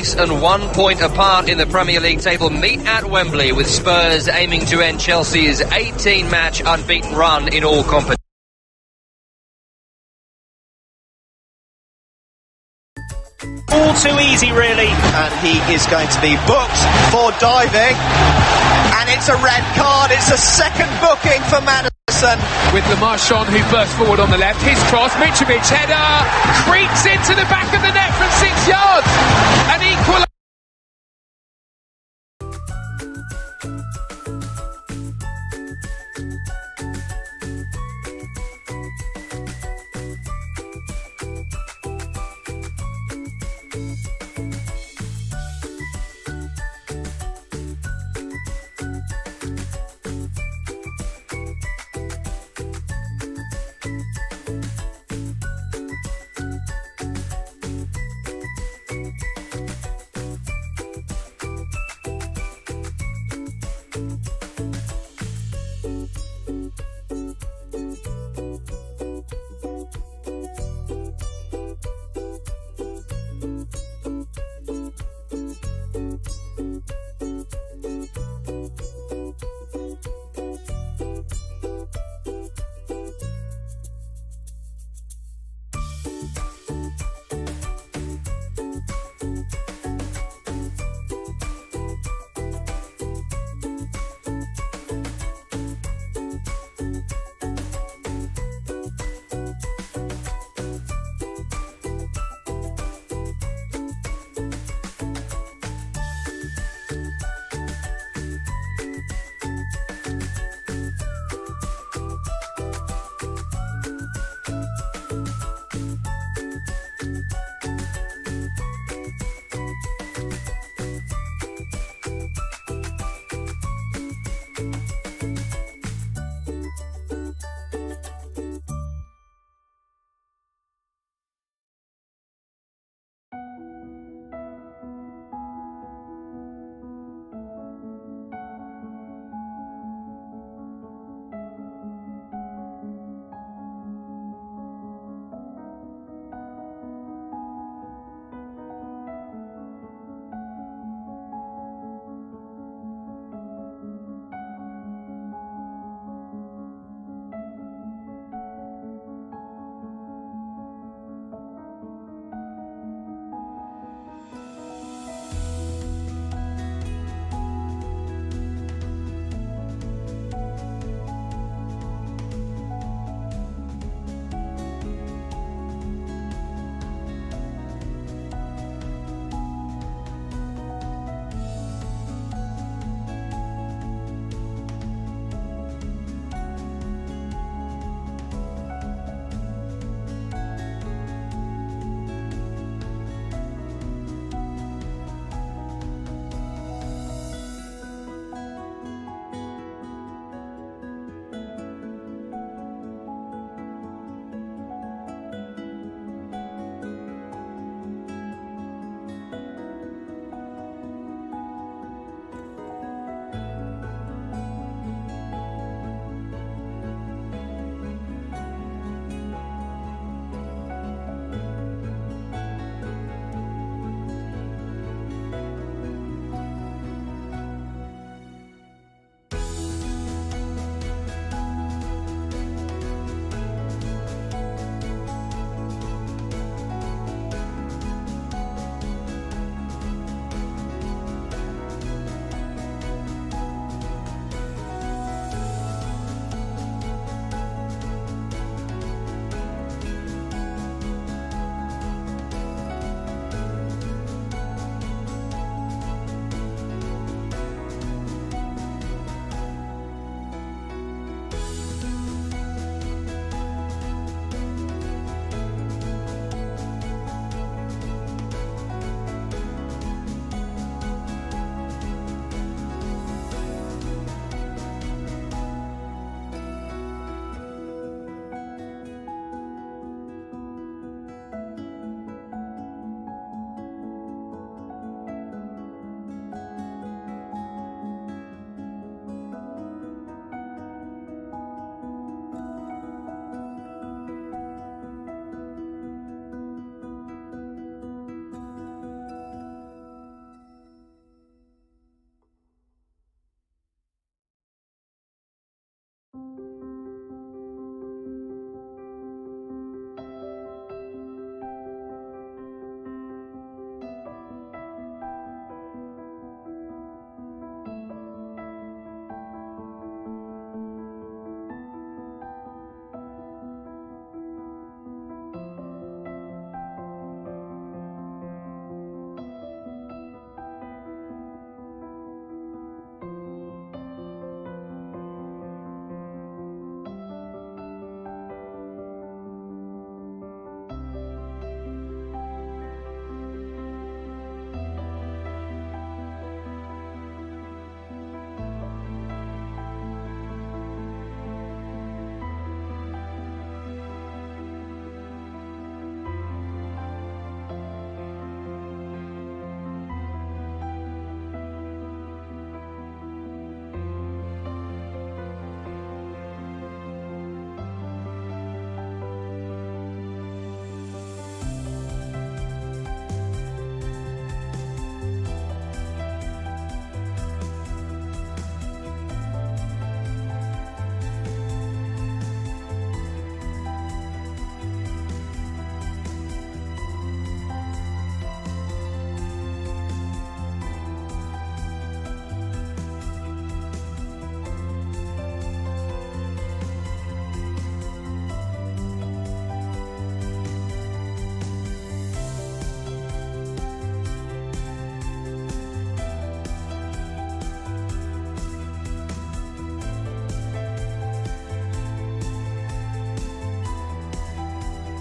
And 1 point apart in the Premier League table meet at Wembley, with Spurs aiming to end Chelsea's 18-match unbeaten run in all competitions. All too easy, really. And he is going to be booked for diving. And it's a red card. It's a second booking for Madison. With Le Marchand, who burst forward on the left. His cross, Mitrovic header, creeps into the back of the net from 6 yards. An equal.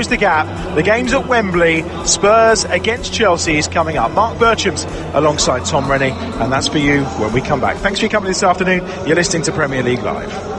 The gap. The game's at Wembley. Spurs against Chelsea is coming up. Mark Bircham's alongside Tom Rennie, and that's for you when we come back. Thanks for your company this afternoon. You're listening to Premier League Live.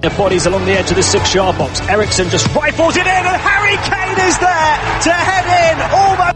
Their bodies along the edge of the 6-yard box. Ericsson just rifles it in, and Harry Kane is there to head in almost.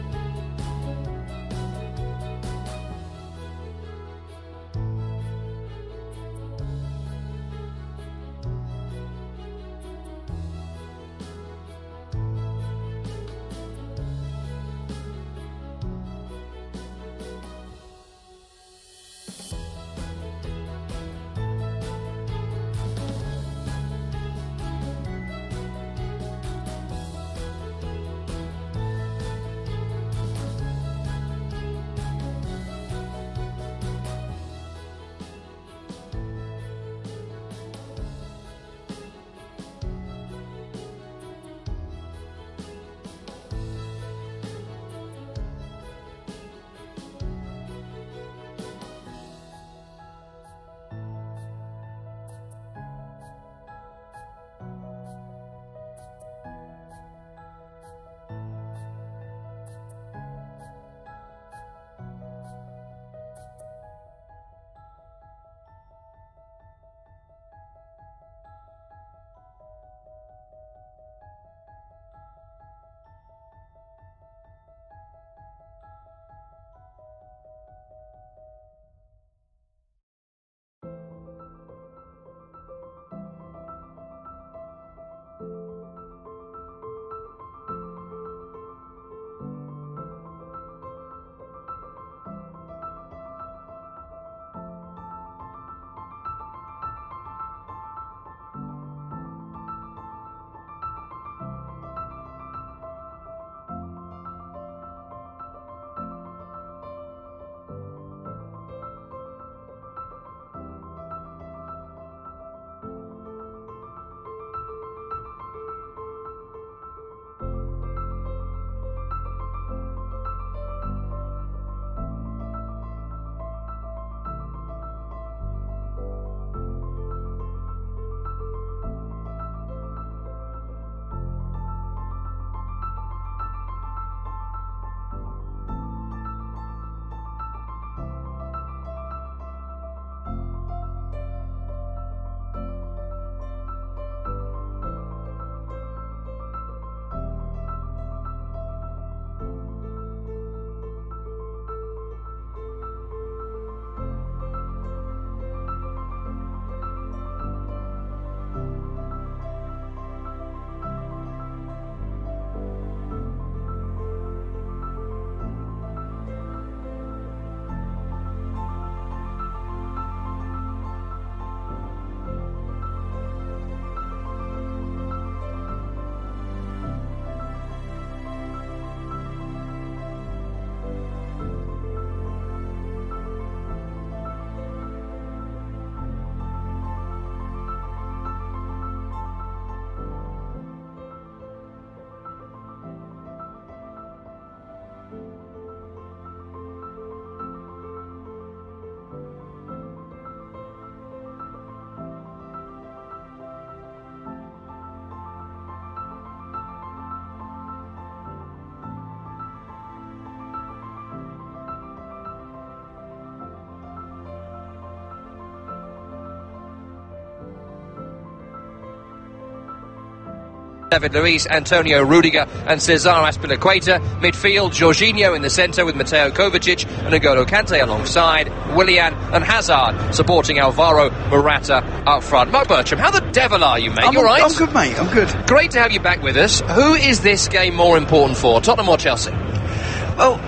David Luiz, Antonio Rudiger and Cesar Azpilicueta. Midfield, Jorginho in the centre with Mateo Kovacic and N'Golo Kante alongside. Willian and Hazard supporting Alvaro Morata up front. Mark Bertram, how the devil are you, mate? You all right? I'm good, mate. I'm good. Great to have you back with us. Who is this game more important for, Tottenham or Chelsea? Well,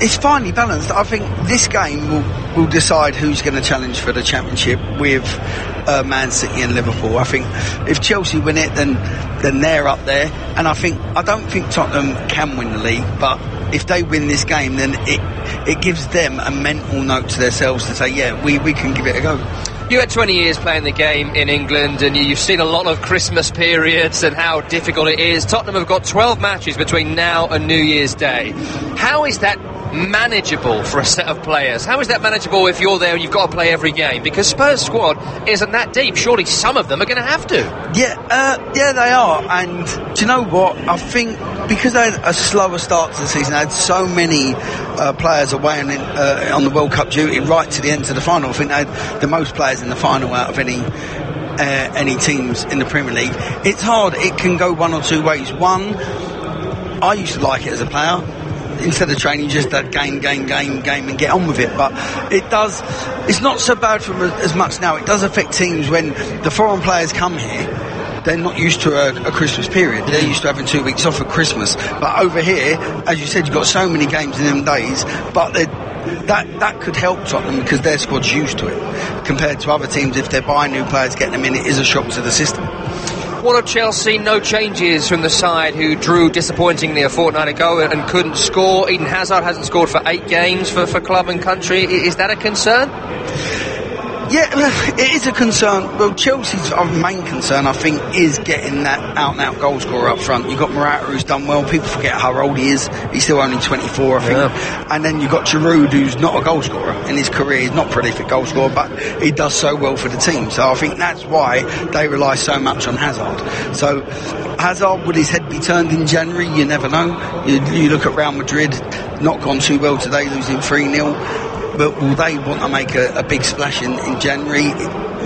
it's finely balanced. I think this game will decide who's going to challenge for the Championship with Man City and Liverpool. I think if Chelsea win it, then they're up there. And I don't think Tottenham can win the league, but if they win this game, then it gives them a mental note to themselves to say, yeah, we can give it a go. You had 20 years playing the game in England and you've seen a lot of Christmas periods and how difficult it is. Tottenham have got 12 matches between now and New Year's Day. How is that manageable for a set of players? How is that manageable if you're there and you've got to play every game? Because Spurs' squad isn't that deep. Surely some of them are going to have to. Yeah, they are. And do you know what? I think because they had a slower start to the season, they had so many players away on the World Cup duty right to the end of the final. I think they had the most players in the final out of any teams in the Premier League. It's hard. It can go one or two ways. One, I used to like it as a player. Instead of training, just that game and get on with it. But it's not so bad for them as much now. It does affect teams when the foreign players come here. They're not used to a Christmas period. They're used to having 2 weeks off at Christmas. But over here, as you said, you've got so many games in them days. But that could help Tottenham because their squad's used to it. Compared to other teams, if they're buying new players, getting them in, it is a shock to the system. What of Chelsea? No changes from the side who drew disappointingly a fortnight ago and couldn't score. Eden Hazard hasn't scored for 8 games for club and country. Is that a concern? Yeah, it is a concern. Well, Chelsea's main concern, I think, is getting that out-and-out goal scorer up front. You've got Morata, who's done well. People forget how old he is. He's still only 24, I think. Yeah. And then you've got Giroud, who's not a goal scorer in his career. He's not a prolific goal scorer, but he does so well for the team. So I think that's why they rely so much on Hazard. So Hazard, would his head be turned in January? You never know. You look at Real Madrid, not gone too well today, losing 3-0. But will they want to make a big splash in January?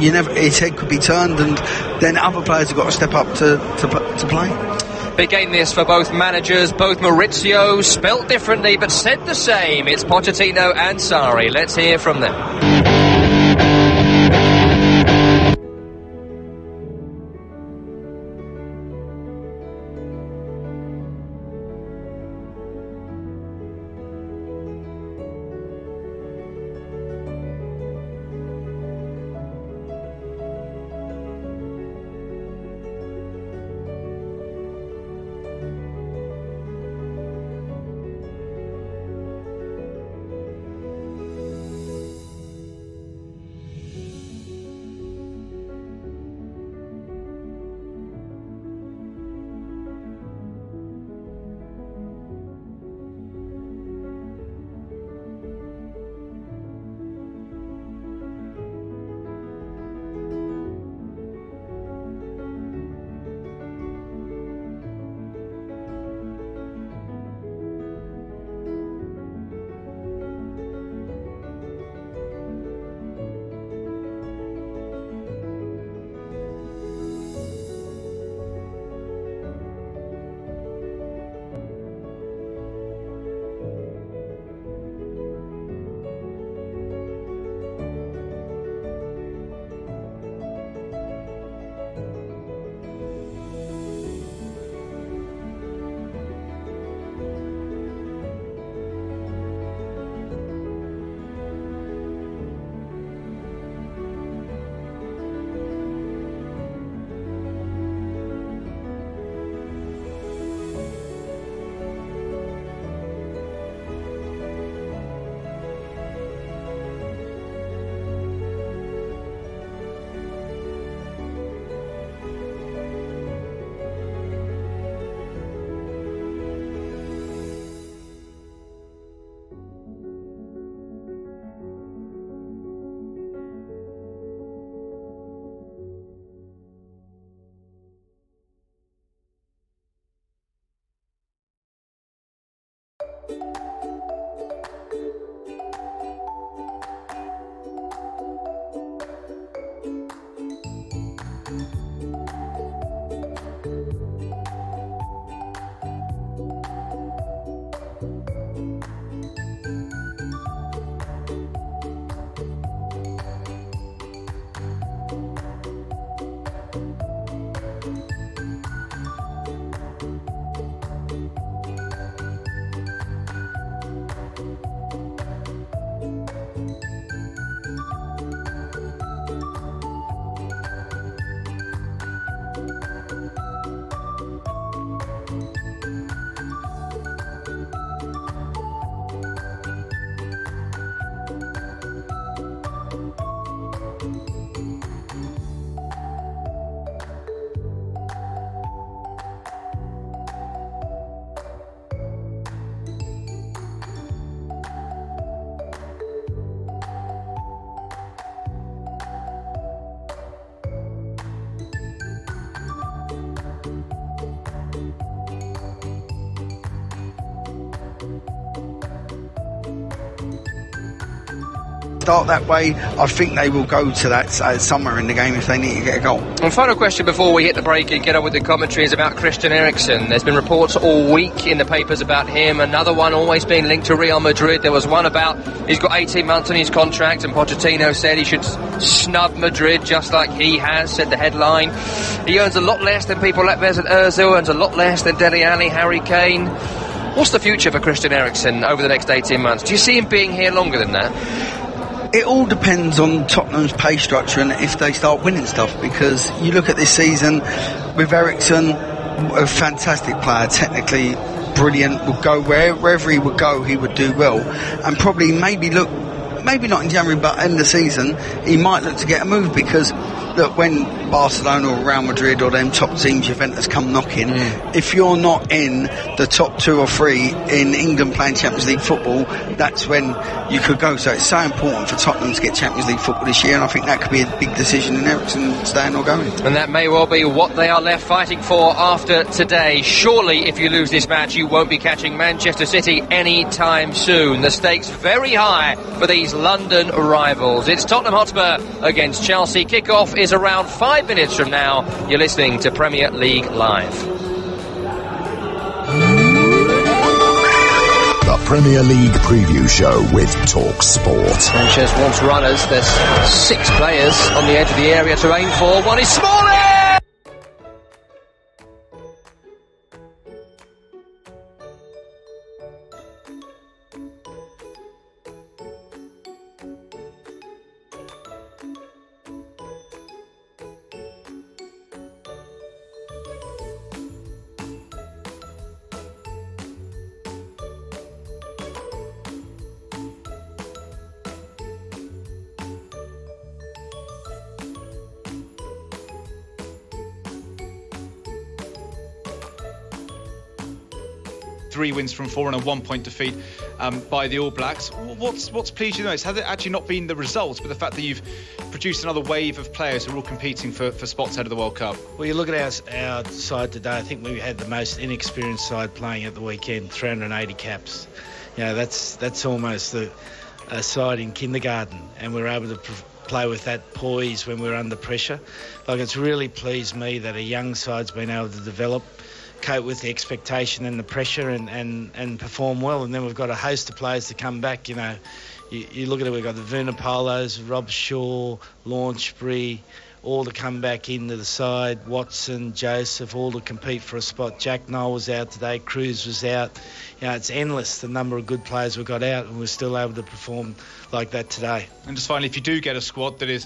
His head could be turned, and then other players have got to step up to play. Big game this for both managers, both Maurizio, spelt differently but said the same. It's Pochettino and Sarri. Let's hear from them. start that way, I think they will go to that somewhere in the game if they need to get a goal. And final question before we hit the break and get on with the commentary is about Christian Eriksen. There's been reports all week in the papers about him. Another one always being linked to Real Madrid. There was one about he's got 18 months on his contract, and Pochettino said he should snub Madrid just like he has, said the headline. He earns a lot less than people like Mesut Ozil, earns a lot less than Dele Alli, Harry Kane. What's the future for Christian Eriksen over the next 18 months? Do you see him being here longer than that? It all depends on Tottenham's pay structure and if they start winning stuff, because you look at this season with Eriksen, a fantastic player, technically brilliant, would go wherever he would go, he would do well, and probably maybe not in January, but in the season he might look to get a move, because look, when Barcelona or Real Madrid or them top teams, Juventus, come knocking, if you're not in the top 2 or 3 in England playing Champions League football, that's when you could go. So it's so important for Tottenham to get Champions League football this year, and I think that could be a big decision in Eriksen staying or going. And that may well be what they are left fighting for after today. Surely if you lose this match, you won't be catching Manchester City anytime soon. The stakes very high for these London rivals. It's Tottenham Hotspur against Chelsea. Kickoff is around 5 minutes from now. You're listening to Premier League Live. The Premier League Preview Show with Talk Sport. Sanchez wants runners. There's 6 players on the edge of the area to aim for. One is Smalling! Three wins from 4 and a 1-point defeat by the All Blacks. What's pleased you the most? Has it actually not been the results, but the fact that you've produced another wave of players who are all competing for spots ahead of the World Cup? Well, you look at our side today, I think we had the most inexperienced side playing at the weekend, 380 caps. You know, that's almost a side in kindergarten, and we're able to play with that poise when we're under pressure. Like, it's really pleased me that a young side's been able to develop, cope with the expectation and the pressure and perform well. And then we've got a host of players to come back. You know, you look at it, we've got the Vunipolos, Rob Shaw, Launchbury, all to come back into the side, Watson, Joseph, all to compete for a spot. Jack Noel was out today, Cruz was out. You know, it's endless, the number of good players we've got out, and we're still able to perform like that today. And just finally, if you do get a squad that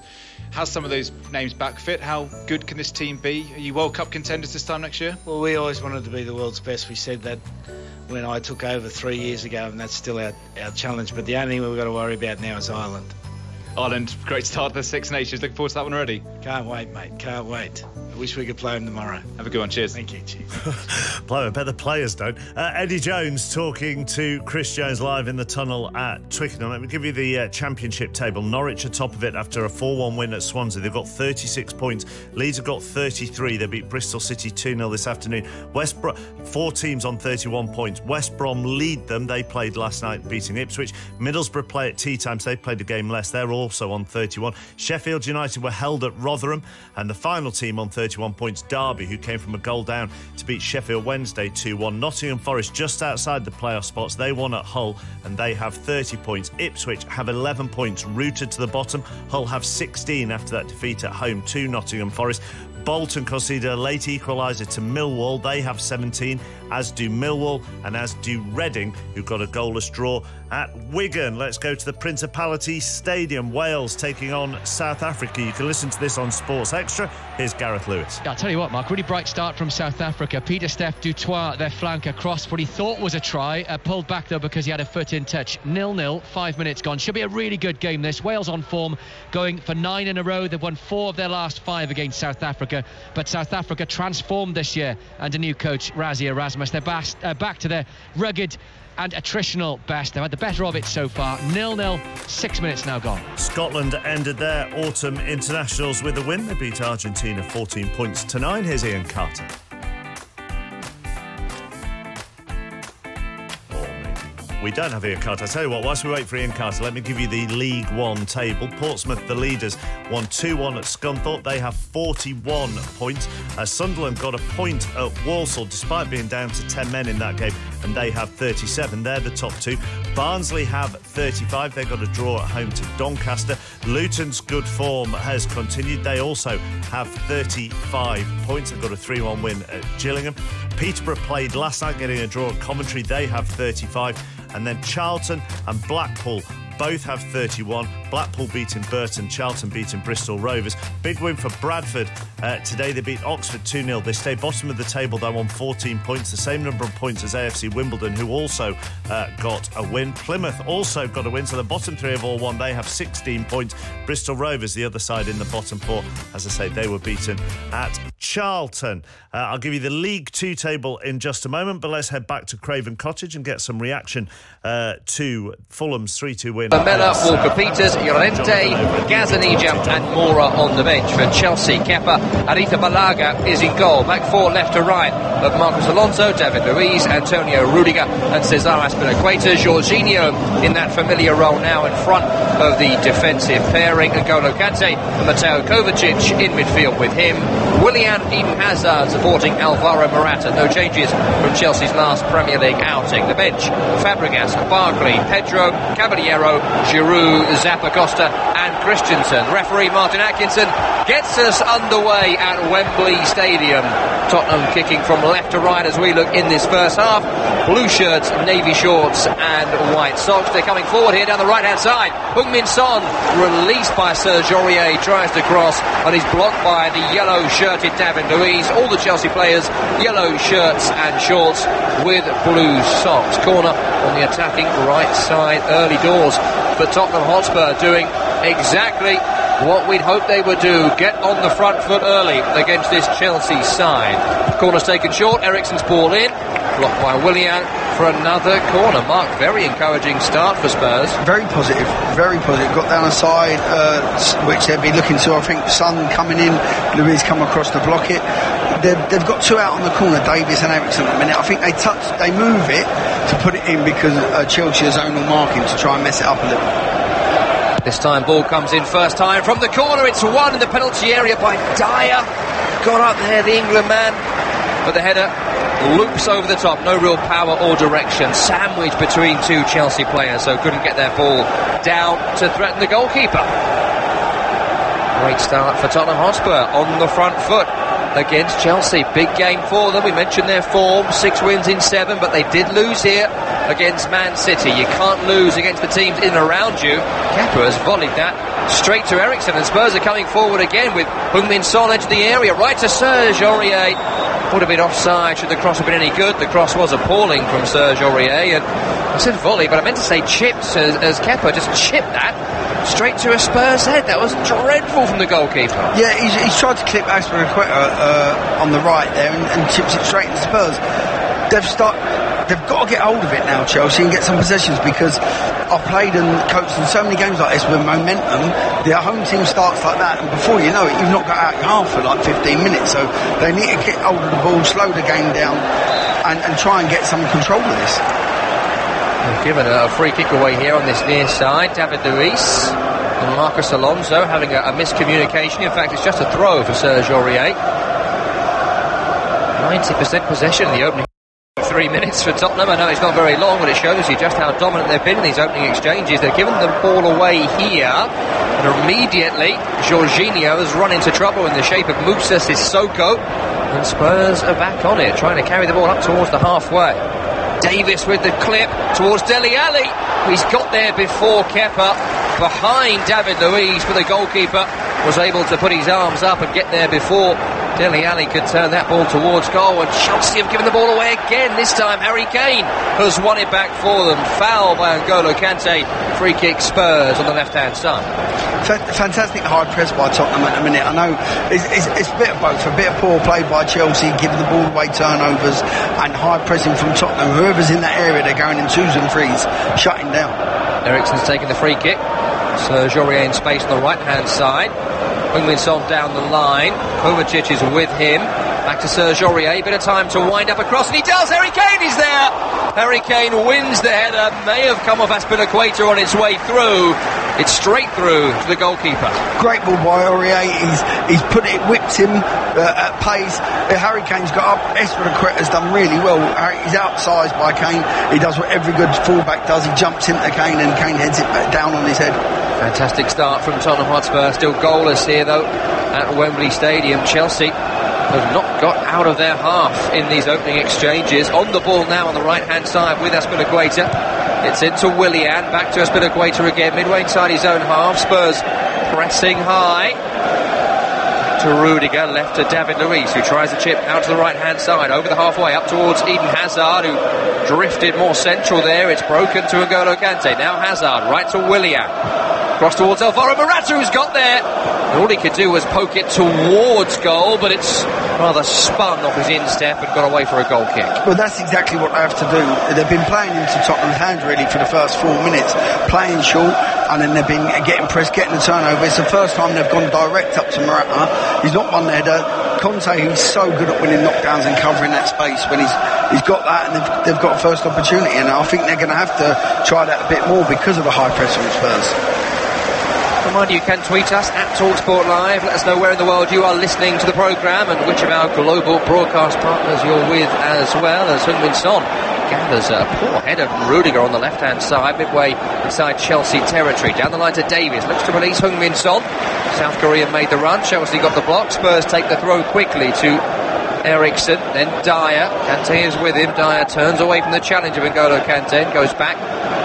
has some of those names back fit, how good can this team be? Are you World Cup contenders this time next year? Well, we always wanted to be the world's best. We said that when I took over 3 years ago, and that's still our challenge. But the only thing we've got to worry about now is Ireland. Ireland, great start to the Six Nations. Looking forward to that one already. Can't wait, mate. Can't wait. I wish we could play them tomorrow. Have a good one. Cheers. Thank you. Cheers. I bet the players don't. Eddie Jones talking to Chris Jones live in the tunnel at Twickenham. Let me give you the championship table. Norwich are top of it after a 4-1 win at Swansea. They've got 36 points. Leeds have got 33. They beat Bristol City 2-0 this afternoon. West Brom, 4 teams on 31 points. West Brom lead them. They played last night beating Ipswich. Middlesbrough play at tea time, so they played a game less. They're also on 31. Sheffield United were held at Rotherham, and the final team on 31 points, Derby, who came from a goal down to beat Sheffield Wednesday 2-1. Nottingham Forest just outside the playoff spots. They won at Hull, and they have 30 points. Ipswich have 11 points, rooted to the bottom. Hull have 16 after that defeat at home to Nottingham Forest. Bolton conceded a late equaliser to Millwall. They have 17, as do Millwall, and as do Reading, who got a goalless draw at Wigan. Let's go to the Principality Stadium. Wales taking on South Africa. You can listen to this on Sports Extra. Here's Gareth Lewis. I'll tell you what, Mark, really bright start from South Africa. Pieter-Steph du Toit, their flanker, crossed what he thought was a try, pulled back though because he had a foot in touch. 0-0, 5 minutes gone. Should be a really good game this. Wales on form, going for 9 in a row. They've won 4 of their last 5 against South Africa. But South Africa transformed this year under new coach Rassie Erasmus. They're back to their rugged and attritional best. They've had the better of it so far. 0-0, 6 minutes now gone. Scotland ended their autumn internationals with a win. They beat Argentina 14 points to 9. Here's Ian Carter. We don't have Ian Carter. I tell you what, whilst we wait for Ian Carter, let me give you the League One table. Portsmouth, the leaders, won 2-1 at Scunthorpe. They have 41 points. Sunderland got a point at Walsall, despite being down to 10 men in that game, and they have 37. They're the top two. Barnsley have 35. They got a draw at home to Doncaster. Luton's good form has continued. They also have 35 points. They've got a 3-1 win at Gillingham. Peterborough played last night, getting a draw at Coventry. They have 35. And then Charlton and Blackpool both have 31. Blackpool beating Burton, Charlton beating Bristol Rovers. Big win for Bradford. Today they beat Oxford 2-0. They stay bottom of the table, though, on 14 points, the same number of points as AFC Wimbledon, who also got a win. Plymouth also got a win, so the bottom three have all won. They have 16 points. Bristol Rovers, the other side in the bottom four, as I say, they were beaten at Charlton. I'll give you the League Two table in just a moment, but let's head back to Craven Cottage and get some reaction to Fulham's 3-2 win. Lamella, Walker-Peters, Llorente, Gazzaniga and Mora on the bench. For Chelsea, Kepa, Arrizabalaga is in goal. Back four, left to right, of Marcos Alonso, David Luiz, Antonio Rudiger and Cesar Azpilicueta. Jorginho in that familiar role now in front of the defensive pairing. N'Golo Kante and Mateo Kovacic in midfield with him. Willian, Eden Hazard supporting Alvaro Morata. No changes from Chelsea's last Premier League outing. The bench, Fabregas, Barkley, Pedro, Caballero, Giroud, Zappacosta and Christensen. Referee Martin Atkinson gets us underway at Wembley Stadium. Tottenham kicking from left to right as we look in this first half. Blue shirts, navy shorts and white socks. They're coming forward here down the right hand side. Heung-min Son released by Serge Aurier, tries to cross and he's blocked by the yellow shirted David Luiz. All the Chelsea players yellow shirts and shorts with blue socks. Corner on the attacking right side, early doors for Tottenham Hotspur, doing exactly what we'd hoped they would do. Get on the front foot early against this Chelsea side. Corner's taken short, Eriksen's ball in, blocked by Willian for another corner. Mark, very encouraging start for Spurs. Very positive, very positive. Got down the side, which they'd be looking to, I think, Son coming in, Luiz come across to block it. They've got two out on the corner, Davies and Eriksen at the minute. I think they move it to put it in because Chelsea has zonal marking to try and mess it up a little. This time ball comes in first time from the corner. It's one in the penalty area by Dyer. Got up there, the England man, but the header loops over the top. No real power or direction. Sandwiched between two Chelsea players, so couldn't get their ball down to threaten the goalkeeper. Great start for Tottenham Hotspur on the front foot against Chelsea. Big game for them. We mentioned their form, 6 wins in 7, but they did lose here against Man City. You can't lose against the teams in and around you. Kepa has volleyed that straight to Eriksen, and Spurs are coming forward again with Heung-min Son edge of the area, right to Serge Aurier. Would have been offside should the cross have been any good. The cross was appalling from Serge Aurier, and I said volley, but I meant to say chips, as Kepa just chipped that straight to a Spurs head. That was dreadful from the goalkeeper. Yeah, he's tried to clip Azpilicueta on the right there and chips it straight into Spurs. They've got to get hold of it now, Chelsea, and get some possessions, because I've played and coached in so many games like this with momentum. The home team starts like that, and before you know it, you've not got out your half for like 15 minutes. So they need to get hold of the ball, slow the game down, and try and get some control of this. They've given a free kick away here on this near side. David Luiz and Marcos Alonso having a miscommunication. In fact, it's just a throw for Serge Aurier. 90% possession in the opening 3 minutes for Tottenham. I know it's not very long, but it shows you just how dominant they've been in these opening exchanges. They've given the ball away here, and immediately Jorginho has run into trouble in the shape of Moussa Sissoko, and Spurs are back on it, trying to carry the ball up towards the halfway. Davis with the clip towards Dele Alli. He's got there before Kepa, behind David Luiz, but the goalkeeper was able to put his arms up and get there before Dele Alli could turn that ball towards goal, and Chelsea have given the ball away again. This time Harry Kane has won it back for them. Foul by N'Golo Kante. Free kick Spurs on the left-hand side. Fantastic hard press by Tottenham at the minute. I know it's a bit of both. A bit of poor play by Chelsea, giving the ball away turnovers, and hard pressing from Tottenham. Whoever's in that area, they're going in 2s and 3s, shutting down. Eriksen's taking the free kick. Serge Aurier in space on the right-hand side. Heung-min Son down the line. Kovacic is with him. Back to Serge Aurier, bit of time to wind up across, and he does. Harry Kane is there. Harry Kane wins the header, may have come off Azpilicueta on its way through. It's straight through to the goalkeeper. Great ball by Aurier. He's put it, whipped him at pace. Harry Kane's got up. Azpilicueta's done really well. He's outsized by Kane. He does what every good fullback does. He jumps into Kane and Kane heads it back down on his head. Fantastic start from Tottenham Hotspur. Still goalless here though at Wembley Stadium. Chelsea have not got out of their half in these opening exchanges. On the ball now on the right hand side with Azpilicueta. It's into Willian, back to Azpilicueta again, midway inside his own half. Spurs pressing high. To Rudiger, left to David Luiz, who tries a chip out to the right hand side, over the halfway, up towards Eden Hazard, who drifted more central there. It's broken to N'Golo Kante. Now Hazard, right to Willian. Cross towards Alvaro Morata, who's got there. And all he could do was poke it towards goal, but it's rather spun off his instep and got away for a goal kick. Well, that's exactly what they have to do. They've been playing into Tottenham's hand really for the first 4 minutes, playing short, and then they've been getting pressed, getting the turnover. It's the first time they've gone direct up to Morata. He's not won the header. Conte, who's so good at winning knockdowns and covering that space when he's got that, and they've got a first opportunity, and I think they're going to have to try that a bit more because of the high press on Spurs. Remind you can tweet us at TalkSport Live. Let us know where in the world you are listening to the programme and which of our global broadcast partners you're with as well. As Heung-min Son gathers a poor header from Rudiger on the left-hand side, midway inside Chelsea territory. Down the line to Davies, looks to release Heung-min Son. South Korea made the run, Chelsea got the block. Spurs take the throw quickly to Eriksen, then Dyer. Kante is with him. Dyer turns away from the challenge of N'Golo Kante and goes back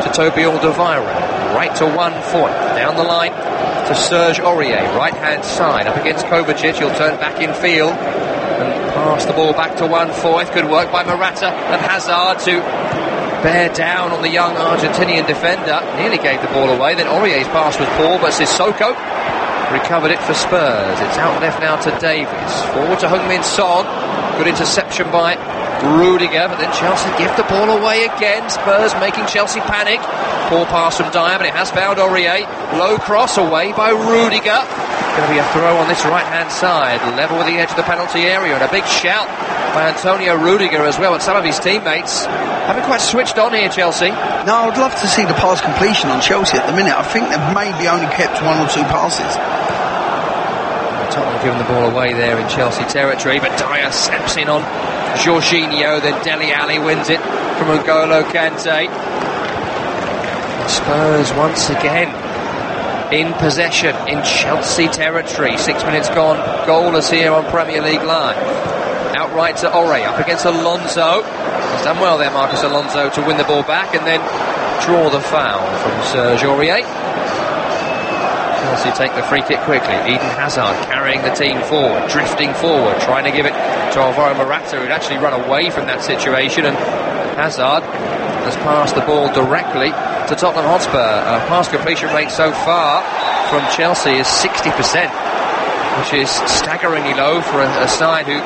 to Toby Alderweireld. Right to 1-4. Down the line to Serge Aurier, right hand side, up against Kovacic. He'll turn back in field and pass the ball back to 1-4. Good work by Morata and Hazard to bear down on the young Argentinian defender. Nearly gave the ball away. Then Aurier's pass was poor, but Sissoko recovered it for Spurs. It's out left now to Davies. Forward to Heung-min Son. Good interception by Rudiger, but then Chelsea give the ball away again. Spurs making Chelsea panic. Poor pass from Dyer, but it has found Aurier. Low cross away by Rudiger. Going to be a throw on this right hand side, level with the edge of the penalty area, and a big shout by Antonio Rudiger as well. And some of his teammates haven't quite switched on here, Chelsea. No, I'd love to see the pass completion on Chelsea at the minute. I think they've maybe only kept 1 or 2 passes. Tottenham giving the ball away there in Chelsea territory, but Dyer snaps in on Jorginho, then Dele Alli wins it from N'Golo Kante. Spurs once again in possession in Chelsea territory. 6 minutes gone, goalless here on Premier League Live. Outright to Aurier, up against Alonso. He's done well there, Marcus Alonso, to win the ball back and then draw the foul from Serge Aurier. Chelsea take the free kick quickly. Eden Hazard carrying the team forward, drifting forward, trying to give it to Alvaro Morata, who'd actually run away from that situation, and Hazard has passed the ball directly to Tottenham Hotspur. Pass completion rate so far from Chelsea is 60%, which is staggeringly low for a side who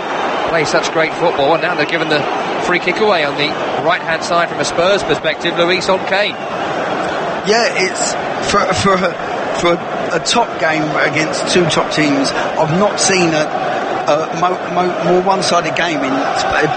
play such great football. And now they're given the free kick away on the right hand side from a Spurs perspective. Luis on Kane. Yeah, it's for a top game against 2 top teams. I've not seen a more one-sided game in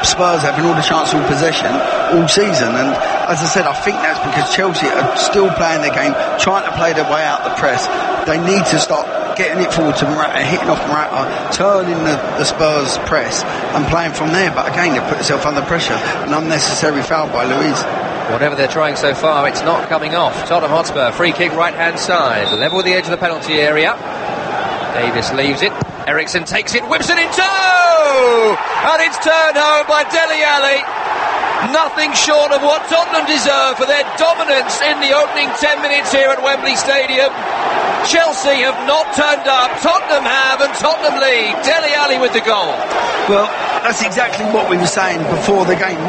Spurs having all the chance of possession all season. And as I said, I think that's because Chelsea are still playing their game, trying to play their way out the press. They need to start getting it forward to Morata, hitting off Morata, turning the Spurs press and playing from there. But again, they put themselves under pressure. An unnecessary foul by Luiz. Whatever they're trying so far, it's not coming off. Tottenham Hotspur, free kick right hand side, level with the edge of the penalty area. Davis leaves it. Eriksen takes it, whips it in toe! And it's turned home by Dele Alli. Nothing short of what Tottenham deserve for their dominance in the opening 10 minutes here at Wembley Stadium. Chelsea have not turned up, Tottenham have, and Tottenham lead. Dele Alli with the goal. Well, that's exactly what we were saying before the game.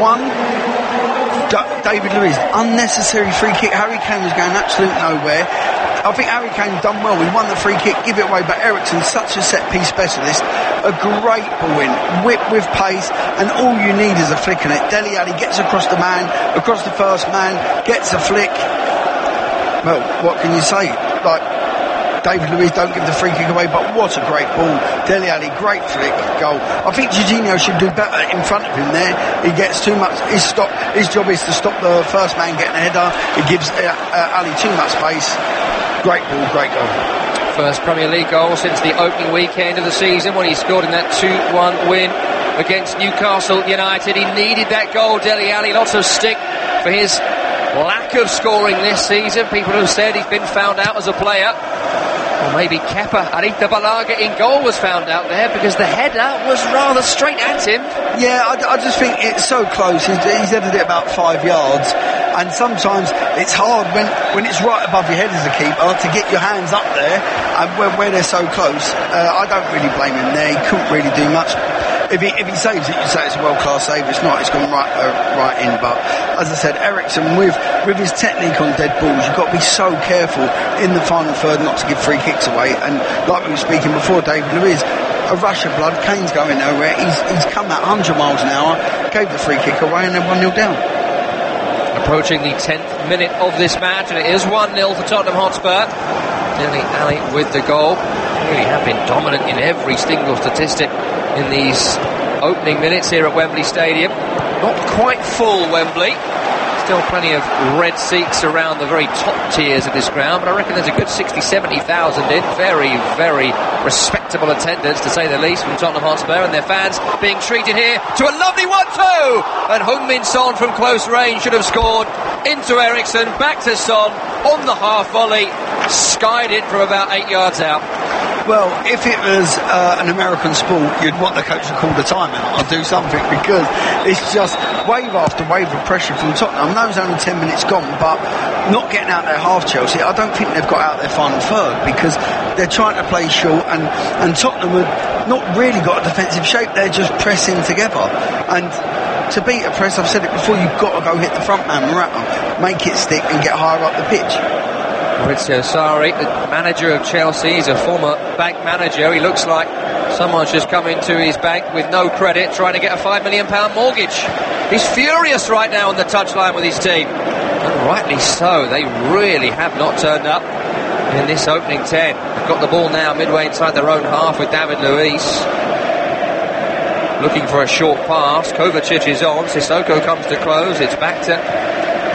David Luiz, unnecessary free kick. Harry Kane was going absolute nowhere. I think Harry Kane done well. We won the free kick, give it away, but Eriksen's such a set-piece specialist. A great ball in, whip with pace, and all you need is a flick on it. Dele Alli gets across the man, across the first man, gets a flick. Well, what can you say? Like, David Luiz don't give the free kick away, but what a great ball. Dele Alli, great flick, goal. I think Jorginho should do better in front of him there. He gets too much. His job is to stop the first man getting a header. He gives Ali too much space. Great ball, great goal. First Premier League goal since the opening weekend of the season when he scored in that 2-1 win against Newcastle United. He needed that goal, Dele Alli. Lots of stick for his lack of scoring this season. People have said he's been found out as a player. Or maybe Kepa Arrizabalaga in goal was found out there because the header was rather straight at him. Yeah, I just think it's so close. He's headed it about 5 yards, and sometimes it's hard when it's right above your head as a keeper to get your hands up there, and where they're so close. I don't really blame him there. He couldn't really do much. If he saves it, you say it's a world-class save. It's not. It's gone right in. But as I said, Eriksen with his technique on dead balls, you've got to be so careful in the final third not to give free kicks away. And like we were speaking before, David Luiz, a rush of blood. Kane's going nowhere. He's come at 100 miles an hour, gave the free kick away, and they're 1-0 down. Approaching the 10th minute of this match, and it is 1-0 for Tottenham Hotspur. Dele Alli with the goal. Really have been dominant in every single statistic in these opening minutes here at Wembley Stadium. Not quite full Wembley. Still plenty of red seats around the very top tiers of this ground, but I reckon there's a good 60,000-70,000 in. Very, very respectable attendance, to say the least, from Tottenham Hotspur, and their fans being treated here to a lovely 1-2! And Heung-min Son from close range should have scored into Eriksen, back to Son on the half volley, skied it from about 8 yards out. Well, if it was an American sport, you'd want the coach to call the timeout or do something, because it's just wave after wave of pressure from Tottenham. I know it's only 10 minutes gone, but not getting out their half, Chelsea. I don't think they've got out their final third because they're trying to play short, and Tottenham have not really got a defensive shape. They're just pressing together. And to beat a press, I've said it before, you've got to go hit the front man, Morata, make it stick and get higher up the pitch. Maurizio Sarri, the manager of Chelsea, he's a former bank manager. He looks like someone's just come into his bank with no credit, trying to get a £5 million mortgage. He's furious right now on the touchline with his team, and rightly so. They really have not turned up in this opening 10. They've got the ball now midway inside their own half with David Luiz looking for a short pass. Kovacic is on, Sissoko comes to close, it's back to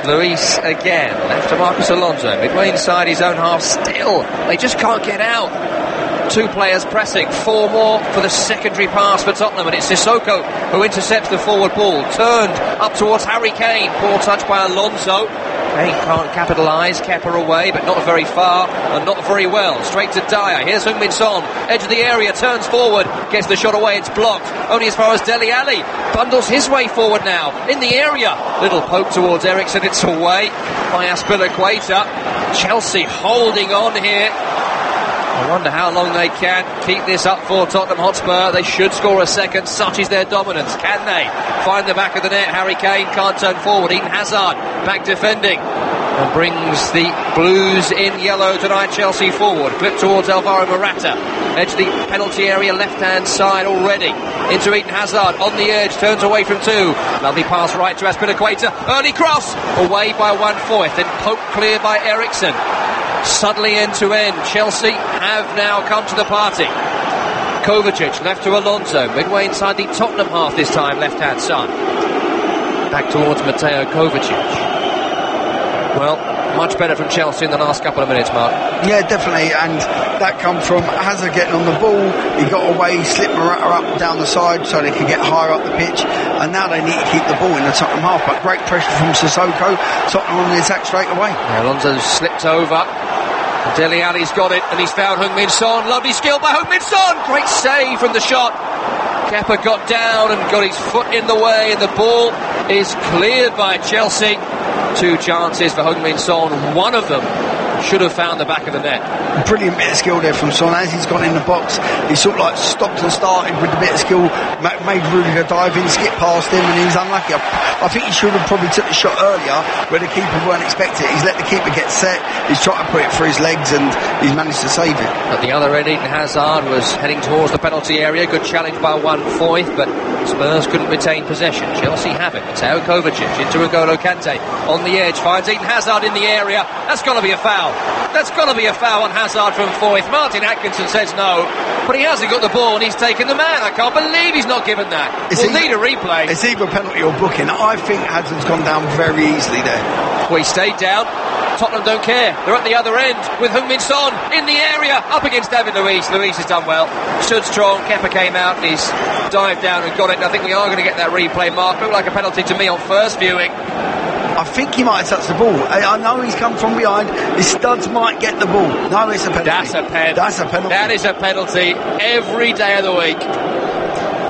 Luiz again, left to Marcos Alonso, midway inside his own half. Still, they just can't get out. Two players pressing, four more for the secondary pass for Tottenham, and it's Sissoko who intercepts the forward ball, turned up towards Harry Kane. Poor touch by Alonso. Kane can't capitalise. Kepa away, but not very far and not very well. Straight to Dyer. Here's Heung-min Son, edge of the area, turns forward, gets the shot away. It's blocked only as far as Dele Alli bundles his way forward now in the area. Little poke towards Eriksen. It's away by Azpilicueta. Chelsea holding on here. I wonder how long they can keep this up for Tottenham Hotspur. They should score a second, such is their dominance. Can they find the back of the net? Harry Kane can't turn forward. Eden Hazard back defending and brings the Blues in yellow tonight. Chelsea forward, clip towards Alvaro Morata, edge the penalty area, left-hand side already into Eden Hazard on the edge, turns away from two. Lovely pass right to Azpilicueta, early cross away by 1/4, then poked clear by Eriksen. Suddenly end-to-end, Chelsea have now come to the party. Kovacic left to Alonso, midway inside the Tottenham half this time, left-hand side. Back towards Mateo Kovacic. Well, much better from Chelsea in the last couple of minutes, Mark. Yeah, definitely, and that come from Hazard getting on the ball. He got away, slipped Morata up down the side so they could get higher up the pitch, and now they need to keep the ball in the Tottenham half, but great pressure from Sissoko. Tottenham on the attack straight away. Yeah, Alonso slipped over. Dele Alli's got it, and he's found Heung-min Son. Lovely skill by Heung-min Son. Great save from the shot. Kepa got down and got his foot in the way, and the ball is cleared by Chelsea. Two chances for Heung-min Son. One of them should have found the back of the net. Brilliant bit of skill there from Son. As he's gone in the box, he sort of like stopped and started with a bit of skill, made Rudiger dive in, skip past him, and he was unlucky. I think he should have probably took the shot earlier where the keeper weren't expecting it. He's let the keeper get set, he's tried to put it through his legs, and he's managed to save it. At the other end, Eden Hazard was heading towards the penalty area. Good challenge by 1/4, but Spurs couldn't retain possession. Chelsea have it. Mateo Kovacic into N'Golo Kante on the edge, finds Eden Hazard in the area. That's got to be a foul. That's got to be a foul on Hazard from Foyth. Martin Atkinson says no, but he hasn't got the ball and he's taken the man. I can't believe he's not given that. We'll need a replay. It's either penalty or booking. I think Hazard's gone down very easily there. Well, he stayed down. Tottenham don't care. They're at the other end with Heung-min Son in the area up against David Luiz. Luiz has done well. Stood strong. Kepa came out and he's dived down and got it. And I think we are going to get that replay, Mark. Looked like a penalty to me on first viewing. I think he might have touched the ball. I know he's come from behind. His studs might get the ball. No, it's a penalty. That's a pen. That's a penalty. That is a penalty every day of the week.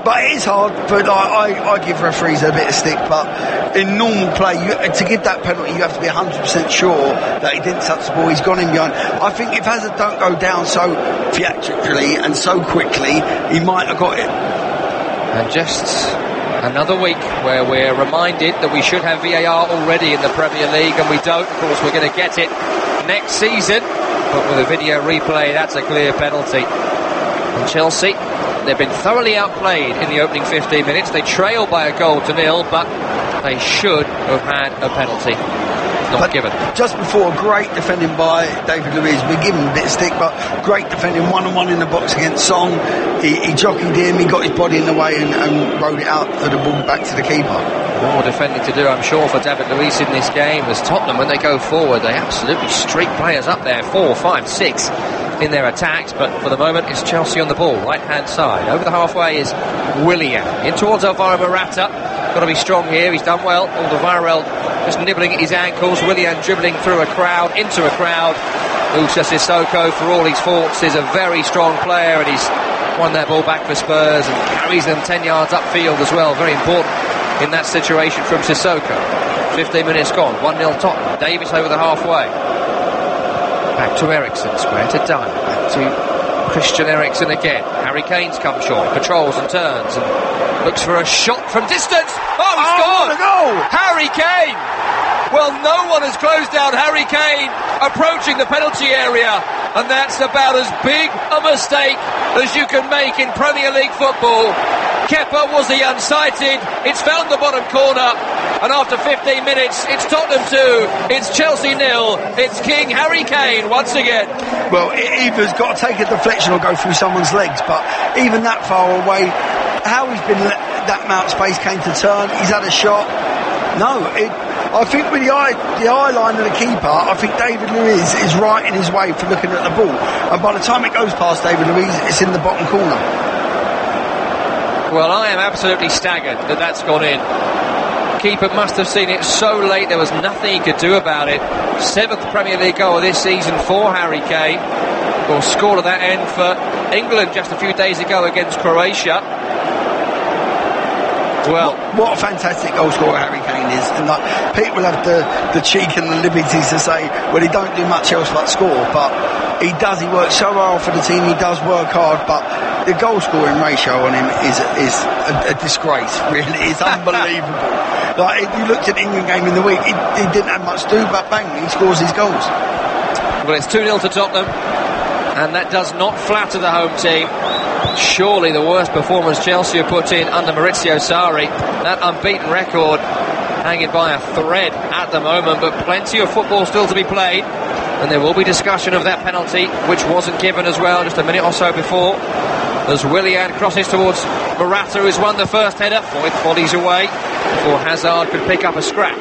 But it is hard, but I give referees a bit of stick. But in normal play, to give that penalty, you have to be 100% sure that he didn't touch the ball. He's gone in behind. I think if Hazard don't go down so theatrically and so quickly, he might have got it. And just another week where we're reminded that we should have VAR already in the Premier League, and we don't. Of course, we're going to get it next season, but with a video replay, that's a clear penalty. And Chelsea, they've been thoroughly outplayed in the opening 15 minutes. They trail by a goal to nil, but they should have had a penalty. Not given. Just before, great defending by David Luiz. We give him a bit of stick, but great defending, one-on-one in the box against Song. He jockeyed him, he got his body in the way and rode it out for the ball back to the keeper. More defending to do, I'm sure, for David Luiz in this game. As Tottenham, when they go forward, they absolutely streak players up there, 4, 5, 6 in their attacks, but for the moment it's Chelsea on the ball, right-hand side. Over the halfway is Willian. In towards Alvaro Morata. Got to be strong here, he's done well. Alderweireld just nibbling at his ankles. Willian dribbling through a crowd, into a crowd. Moussa Sissoko, for all his faults, is a very strong player, and he's won that ball back for Spurs and carries them 10 yards upfield as well. Very important in that situation from Sissoko. 15 minutes gone, 1-0 Tottenham. Davis over the halfway. Back to Eriksen, square to Dunn. Back to Christian Eriksen again. Harry Kane's come short, patrols and turns and looks for a shot from distance. Oh, he's gone! What a goal! Harry Kane! Well, no one has closed down Harry Kane approaching the penalty area, and that's about as big a mistake as you can make in Premier League football. Kepa was the unsighted. It's found the bottom corner, and after 15 minutes, it's Tottenham 2, it's Chelsea 0, it's King Harry Kane once again. Well, either's got to take a deflection or go through someone's legs, but even that far away, how he's been that amount of space came to turn, he's had a shot. No, I think with the eye line of the keeper, I think David Luiz is right in his way for looking at the ball, and by the time it goes past David Luiz, it's in the bottom corner. Well, I am absolutely staggered that that's gone in. Keeper must have seen it so late there was nothing he could do about it. 7th Premier League goal of this season for Harry Kane. Or scored at that end for England just a few days ago against Croatia. Well, what a fantastic goal scorer Harry Kane is, and like, people have the cheek and the liberties to say, well, he don't do much else but score, but he does. He works so hard for the team. He does work hard, but the goal scoring ratio on him is a disgrace. Really, it's unbelievable. Like, if you looked at the England game in the week, he didn't have much to do, but bang, he scores his goals. Well, it's 2-0 to Tottenham, and that does not flatter the home team. Surely the worst performance Chelsea have put in under Maurizio Sarri. That unbeaten record hanging by a thread at the moment, but plenty of football still to be played, and there will be discussion of that penalty, which wasn't given as well just a minute or so before, as Willian crosses towards Morata, who's won the first header. Foyth volleys away before Hazard could pick up a scrap.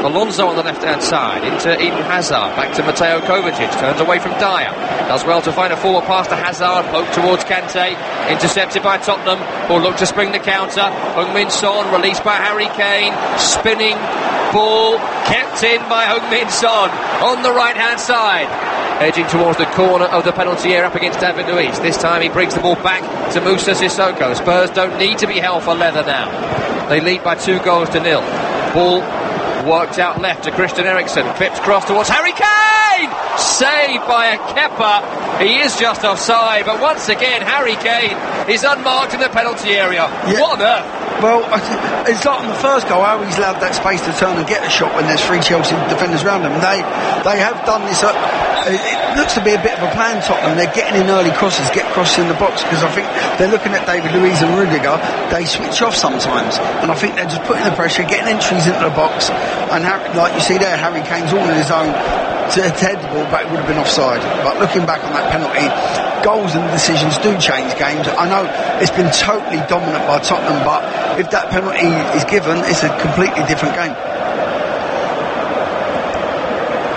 Alonso on the left-hand side, into Eden Hazard, back to Mateo Kovacic, turns away from Dyer, does well to find a forward pass to Hazard, poke towards Kante, intercepted by Tottenham, who look to spring the counter. Heung-min Son, released by Harry Kane, spinning ball, kept in by Heung-min Son, on the right-hand side, edging towards the corner of the penalty area up against David Luiz. This time he brings the ball back to Moussa Sissoko. Spurs don't need to be held for leather now. They lead by 2-0. Ball worked out left to Christian Eriksen, clips cross towards Harry Kane, saved by a Kepa. He is just offside, but once again Harry Kane is unmarked in the penalty area. Yeah. What on earth? Well, it's like on the first goal, how he's allowed that space to turn and get a shot when there's 3 Chelsea defenders around him. They have done this it looks to be a bit of a plan, Tottenham. They're getting in early crosses, get crosses in the box, because I think they're looking at David Luiz and Rudiger. They switch off sometimes, and I think they're just putting the pressure, getting entries into the box, and like you see there, Harry Kane's all on his own to head the ball, but it would have been offside. But looking back on that penalty, goals and decisions do change games. I know it's been totally dominant by Tottenham, but if that penalty is given, it's a completely different game.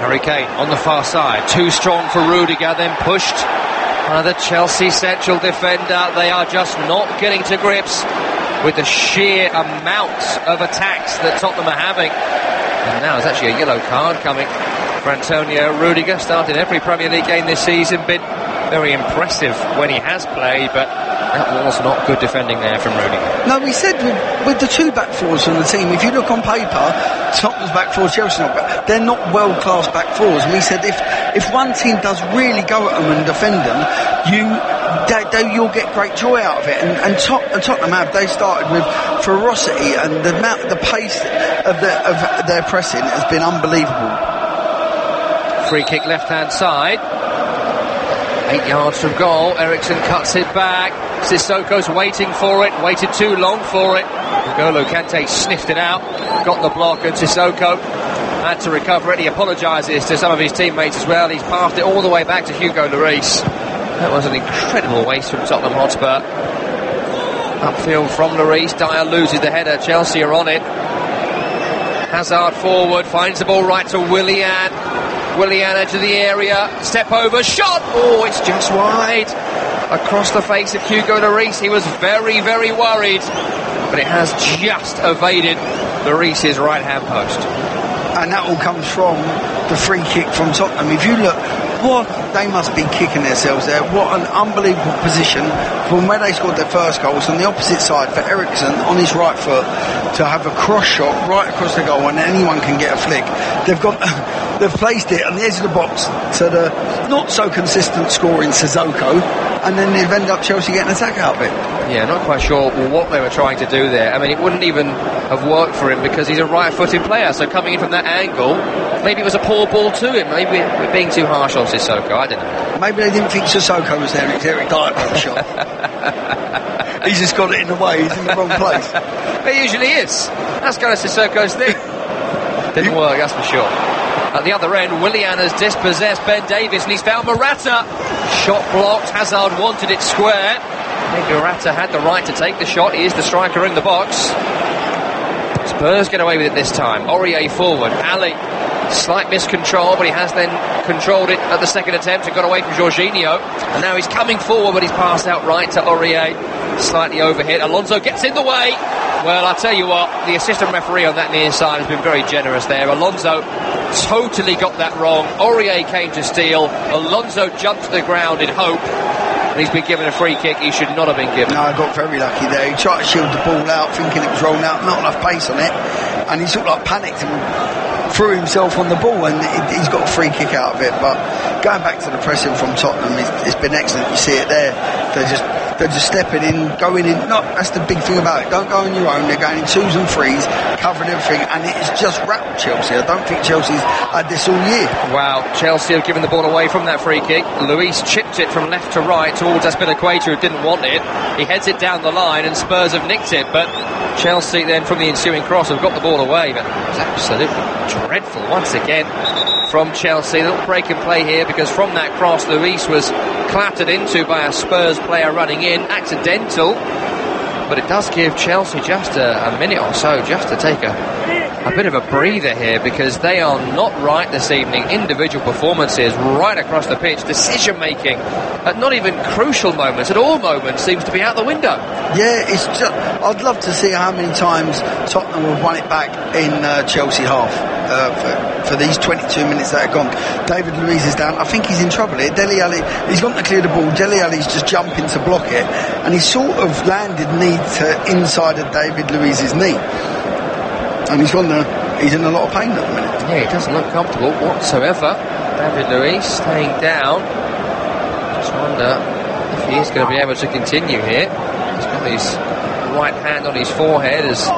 Harry Kane on the far side, too strong for Rudiger, then pushed by the Chelsea central defender. They are just not getting to grips with the sheer amount of attacks that Tottenham are having. And now there's actually a yellow card coming for Antonio Rudiger. Started every Premier League game this season, been very impressive when he has played, but that was not good defending there from Rudiger. No, we said with the two back fours from the team, if you look on paper, Tottenham's back four, Chelsea not, but they're not world-class back fours. And we said if one team does really go at them and defend them, you'll get great joy out of it. And Tottenham they started with ferocity, and the pace of their pressing has been unbelievable. Free kick left-hand side. 8 yards from goal. Eriksen cuts it back. Sissoko's waiting for it. Waited too long for it. N'Golo Kante sniffed it out. Got the block, and Sissoko had to recover it. He apologises to some of his teammates as well. He's passed it all the way back to Hugo Lloris. That was an incredible waste from Tottenham Hotspur. Upfield from Lloris. Dyer loses the header. Chelsea are on it. Hazard forward. Finds the ball right to Willian. Willian edge of the area, step over, shot! Oh, it's just wide. Across the face of Hugo Lloris. He was very, very worried, but it has just evaded Lloris's right-hand post. And that all comes from the free kick from Tottenham. If you look, they must be kicking themselves there. What an unbelievable position from where they scored their first goal. It's on the opposite side for Eriksen on his right foot to have a cross shot right across the goal, and anyone can get a flick. They've placed it on the edge of the box to the not so consistent scoring Sissoko, and then they've ended up Chelsea getting an attack out of it. Yeah, not quite sure what they were trying to do there. I mean, it wouldn't even have worked for him because he's a right-footed player, so coming in from that angle, maybe it was a poor ball to him. Maybe we're being too harsh on Sissoko, I don't know. Maybe they didn't think Sissoko was there, it's Eric Dyer got the shot. He's just got it in the way, he's in the wrong place. He usually is. That's kind of Sissoko's thing. Didn't work, that's for sure. At the other end, Willian has dispossessed Ben Davies, and he's found Morata. Shot blocked. Hazard wanted it square. I think Morata had the right to take the shot. He is the striker in the box. Spurs get away with it this time. Aurier forward. Ali, slight miscontrol, but he has then controlled it at the second attempt and got away from Jorginho. And now he's coming forward, but he's passed out right to Aurier. Slightly overhit. Alonso gets in the way. Well, I'll tell you what, the assistant referee on that near side has been very generous there. Alonso totally got that wrong. Aurier came to steal. Alonso jumped to the ground in hope. And he's been given a free kick he should not have been given. No, I got very lucky there. He tried to shield the ball out, thinking it was rolling out, not enough pace on it. And he sort of like panicked and threw himself on the ball, and he's got a free kick out of it. But going back to the pressing from Tottenham, it's been excellent. You see it there. They're just stepping in, going in. No, that's the big thing about it. Don't go on your own. They're going in twos and threes, covering everything, and it has just rattled Chelsea. I don't think Chelsea's had this all year. Wow, Chelsea have given the ball away from that free kick. Luis chipped it from left to right towards Azpilicueta, who didn't want it. He heads it down the line, and Spurs have nicked it, but Chelsea then from the ensuing cross have got the ball away. But it was absolutely dreadful once again from Chelsea. A little break and play here, because from that cross Luis was clattered into by a Spurs player running in, accidental, but it does give Chelsea just a minute or so just to take a bit of a breather here, because they are not right this evening. Individual performances right across the pitch, decision making at not even crucial moments, at all moments, seems to be out the window. Yeah, it's just, I'd love to see how many times Tottenham have won it back in Chelsea half. For these 22 minutes that are gone. David Luiz is down. I think he's in trouble here. Dele Alli, he's gone to clear the ball. Dele Alli's just jumping to block it, and he sort of landed knee to inside of David Luiz's knee, and he's in a lot of pain at the minute. Yeah, he doesn't look comfortable whatsoever. David Luiz staying down. Just wonder if he is going to be able to continue here. He's got his right hand on his forehead as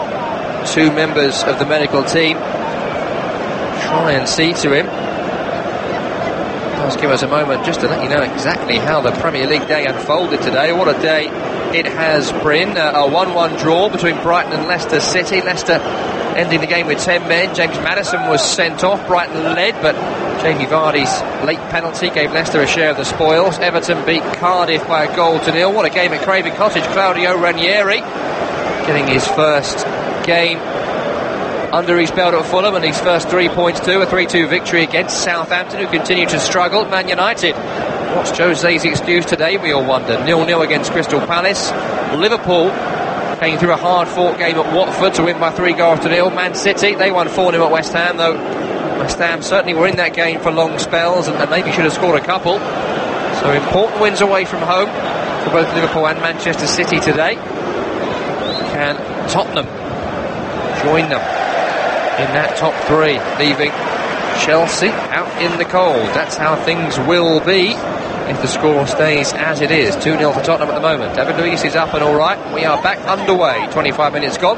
two members of the medical team try and see to him. does give us a moment just to let you know exactly how the Premier League day unfolded today. What a day it has been. A 1-1 draw between Brighton and Leicester City. Leicester ending the game with 10 men. James Maddison was sent off. Brighton led, but Jamie Vardy's late penalty gave Leicester a share of the spoils. Everton beat Cardiff by 1-0. What a game at Craven Cottage. Claudio Ranieri getting his first game under his belt at Fulham, and his first 3 points too. A 3-2 victory against Southampton, who continue to struggle. Man United, what's Jose's excuse today, we all wonder? 0-0 against Crystal Palace. Liverpool came through a hard-fought game at Watford to win by 3-0. Man City, they won 4-0 at West Ham, though West Ham certainly were in that game for long spells and maybe should have scored a couple. So important wins away from home for both Liverpool and Manchester City today. Can Tottenham join them in that top three, leaving Chelsea out in the cold? That's how things will be if the score stays as it is. 2-0 for Tottenham at the moment. David Luiz is up and all right. We are back underway. 25 minutes gone.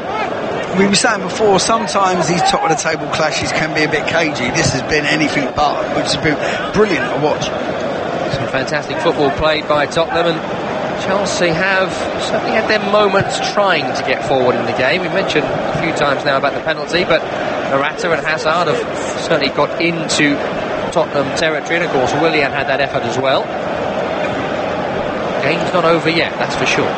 We were saying before, sometimes these top of the table clashes can be a bit cagey. This has been anything but, which has been brilliant to watch. Some fantastic football played by Tottenham, and Chelsea have certainly had their moments trying to get forward in the game. We mentioned a few times now about the penalty, but Morata and Hazard have certainly got into Tottenham territory, and of course Willian had that effort as well. Game's not over yet, that's for sure.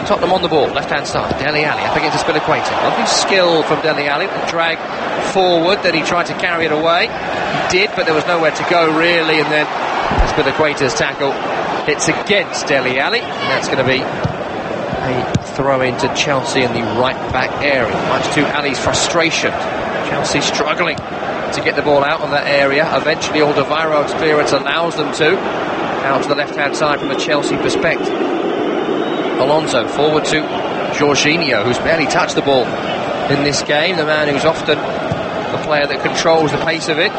Tottenham on the ball, left hand side. Dele Alli up against the Spilicueta. Lovely skill from Dele Alli. The drag forward, then he tried to carry it away. He did, but there was nowhere to go really, and then Spilicueta's tackle hits against Dele Alli, and that's going to be a throw into Chelsea in the right back area, much to Ali's frustration. Chelsea struggling to get the ball out on that area. Eventually Alderweireld's clearance allows them to. Out to the left hand side from a Chelsea perspective. Alonso forward to Jorginho, who's barely touched the ball in this game, the man who's often the player that controls the pace of it.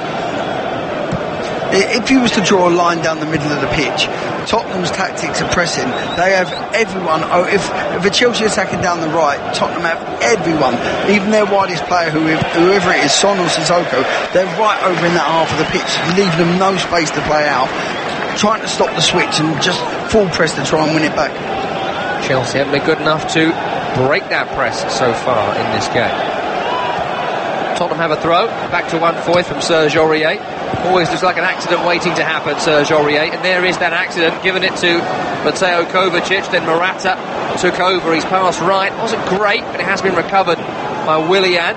If you was to draw a line down the middle of the pitch, Tottenham's tactics are pressing. They have everyone. If a Chelsea attacking down the right, Tottenham have everyone, even their widest player, whoever it is, Son or Sissoko, they're right over in that half of the pitch, leaving them no space to play out, trying to stop the switch and just full press to try and win it back. Chelsea haven't been good enough to break that press so far in this game. Tottenham have a throw, back to 1-4 from Serge Aurier. Always looks like an accident waiting to happen, Serge Aurier, and there is that accident, giving it to Mateo Kovacic. Then Morata took over, his pass right, wasn't great, but it has been recovered by Willian,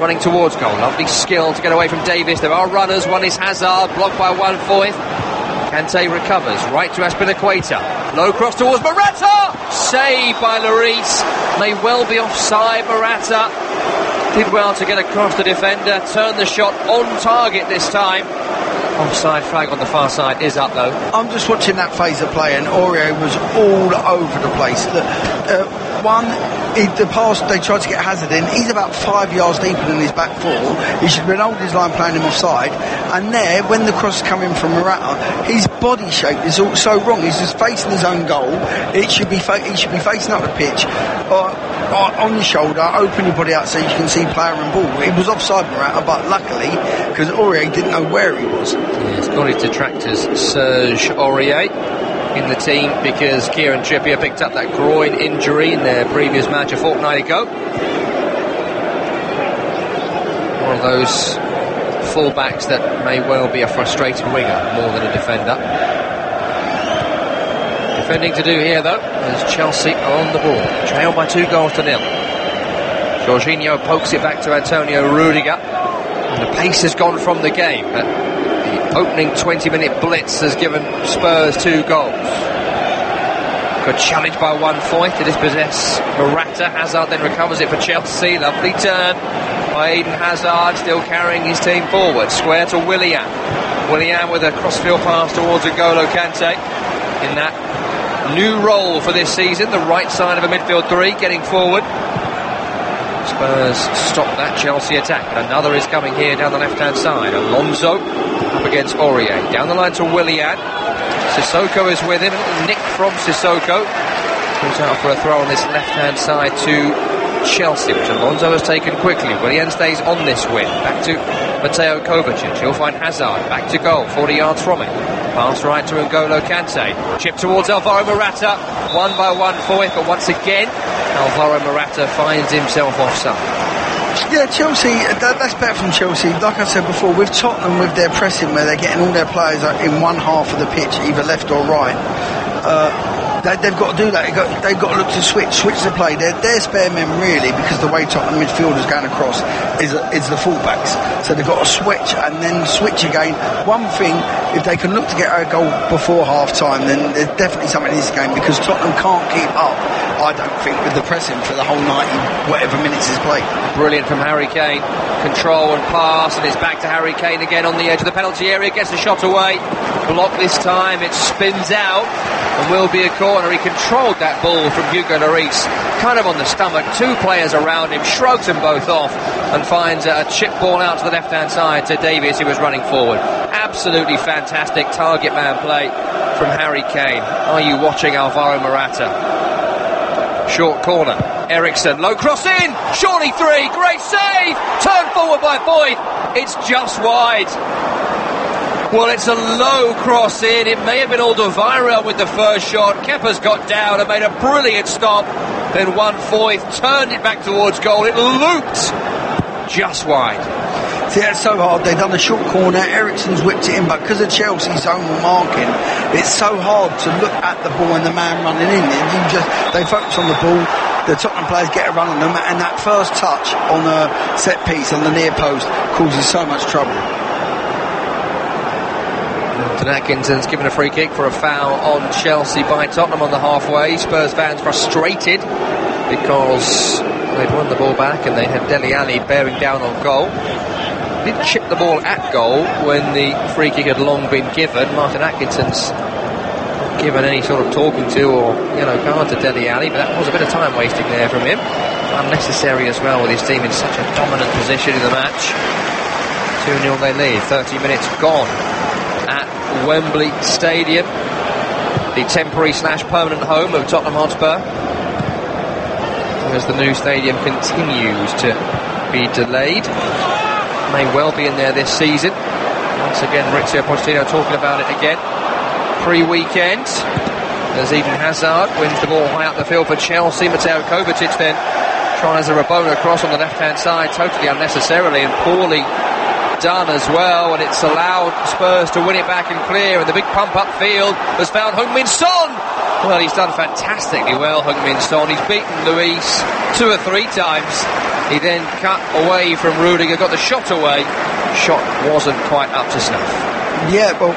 running towards goal. Lovely skill to get away from Davis. There are runners, one is Hazard, blocked by 1-4. Kante recovers, right to Azpilicueta. Low cross towards Morata! Saved by Lloris. May well be offside. Morata did well to get across the defender, turn the shot on target this time. Offside flag on the far side is up though. I'm just watching that phase of play, and Aurier was all over the place. The pass, they tried to get Hazard in. He's about 5 yards deeper than his back four. He should have been holding his line, playing him offside. And there, when the cross is coming from Morata, his body shape is all so wrong. He's just facing his own goal. He should be facing up the pitch, on your shoulder, open your body out so you can see player and ball. It was offside, Morata, but luckily, because Aurier didn't know where he was. Yeah, it's got his detractors, Serge Aurier, in the team because Kieran Trippier picked up that groin injury in their previous match a fortnight ago. One of those full-backs that may well be a frustrated winger more than a defender. Defending to do here though, as Chelsea are on the ball, trailed by 2-0. Jorginho pokes it back to Antonio Rudiger, and the pace has gone from the game, but the opening 20-minute blitz has given Spurs 2 goals. Good challenge by 1-4 to dispossess Morata. Hazard then recovers it for Chelsea. Lovely turn by Eden Hazard, still carrying his team forward. Square to Willian. Willian with a crossfield pass towards N'Golo Kante in that new role for this season, the right side of a midfield three, getting forward. Spurs stop that Chelsea attack, and another is coming here down the left-hand side. Alonso up against Aurier, down the line to Willian. Sissoko is with him, a little nick from Sissoko. Comes out for a throw on this left-hand side to Chelsea, which Alonso has taken quickly. Willian stays on this win. Back to Mateo Kovacic. He'll find Hazard. Back to goal. 40 yards from it. Pass right to N'Golo Kante. Chip towards Alvaro Morata. 1 by 1 for it, but once again, Alvaro Morata finds himself offside. Yeah, Chelsea, that's better from Chelsea. Like I said before, with Tottenham, with their pressing, where they're getting all their players in one half of the pitch, either left or right, they've got to do that. They've got to look to switch the play. Their spare men, really, because the way Tottenham midfielders going across is the fullbacks. So they've got to switch and then switch again. One thing, if they can look to get a goal before half-time, then there's definitely something in this game, because Tottenham can't keep up, I don't think, with the pressing for the whole 90 whatever minutes is played. Brilliant from Harry Kane. Control and pass, and it's back to Harry Kane again on the edge of the penalty area. Gets the shot away. Blocked this time. It spins out and will be a corner. He controlled that ball from Hugo Lloris, kind of on the stomach. Two players around him, shrugs them both off, and finds a chip ball out to the left-hand side to Davies, who was running forward. Absolutely fantastic target man play from Harry Kane. Are you watching Alvaro Morata? Short corner. Eriksen, low cross in. Surely three. Great save. Turned forward by Boyd. It's just wide. Well, it's a low cross in. It may have been Alderweireld with the first shot. Kepa's got down and made a brilliant stop. Then won Foyth, turned it back towards goal. It looped just wide. See, that's so hard. They've done a short corner. Eriksen's whipped it in, but because of Chelsea's own marking, it's so hard to look at the ball and the man running in. They focus on the ball. The Tottenham players get a run on them, and that first touch on a set piece on the near post causes so much trouble. Atkinson's given a free kick for a foul on Chelsea by Tottenham on the halfway. Spurs fans frustrated because they'd won the ball back and they had Dele Alli bearing down on goal. Did chip the ball at goal when the free kick had long been given. Martin Atkinson's not given any sort of talking to or yellow card to Dele Alli, but that was a bit of time wasting there from him. Unnecessary as well, with his team in such a dominant position in the match. 2-0 they lead, 30 minutes gone at Wembley Stadium, the temporary / permanent home of Tottenham Hotspur, as the new stadium continues to be delayed. May well be in there this season. Once again, Maurizio Pochettino talking about it again. Pre-weekend, as Eden Hazard wins the ball high up the field for Chelsea. Mateo Kovacic then tries a Rabona cross on the left-hand side, totally unnecessarily and poorly done as well, and it's allowed Spurs to win it back and clear, and the big pump upfield has found Heung-min Son. Well, he's done fantastically well, Heung-min Son. He's beaten Luis 2 or 3 times. He then cut away from Rudiger, got the shot away. Shot wasn't quite up to snuff. Yeah, well,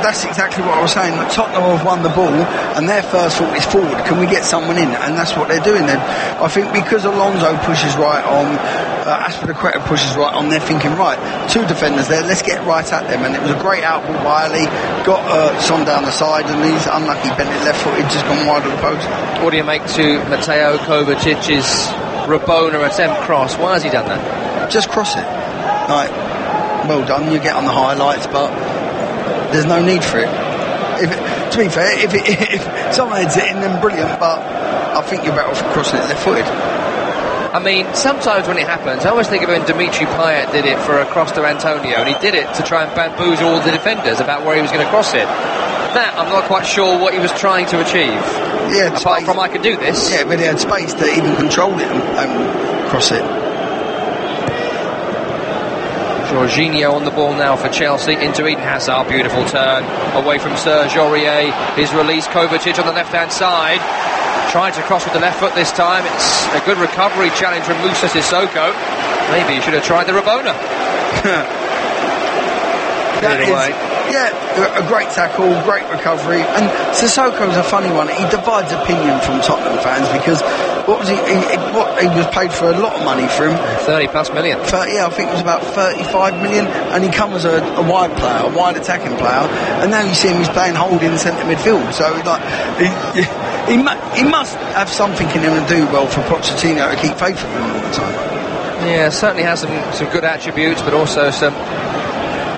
that's exactly what I was saying. Tottenham have won the ball, and their first thought is forward. Can we get someone in? And that's what they're doing then. I think because Alonso pushes right on, Aspilicueta pushes right on, they're thinking, right, 2 defenders there, let's get right at them. And it was a great outball by Ali, got Son down the side, and he's unlucky, bent it left-footed, just gone wide of the post. What do you make to Mateo Kovacic's Rabona attempt cross? Why has he done that? Just cross it. Like, well done, you get on the highlights, but there's no need for it. To be fair, if someone heads it in, then brilliant, but I think you're better off crossing it left-footed. I mean, sometimes when it happens, I always think of when Dimitri Payet did it for a cross to Antonio, and he did it to try and bamboozle all the defenders about where he was going to cross it. That, I'm not quite sure what he was trying to achieve. Yeah, apart from I could do this. Yeah, but he had space to even control it and cross it. Jorginho on the ball now for Chelsea, into Eden Hazard, beautiful turn, away from Serge Aurier, his release, Kovacic on the left-hand side, tried to cross with the left foot this time. It's a good recovery challenge from Moussa Sissoko. Maybe he should have tried the Rabona. Yeah, a great tackle, great recovery, and Sissoko's a funny one. He divides opinion from Tottenham fans because he was paid for a lot of money for him. 30+ million. Yeah, I think it was about 35 million, and he come as a wide player, a wide attacking player, and now you see him, he's playing holding centre midfield. So like, he must have something in him to do well for Pochettino to keep faith with him all the time. Yeah, certainly has some good attributes, but also some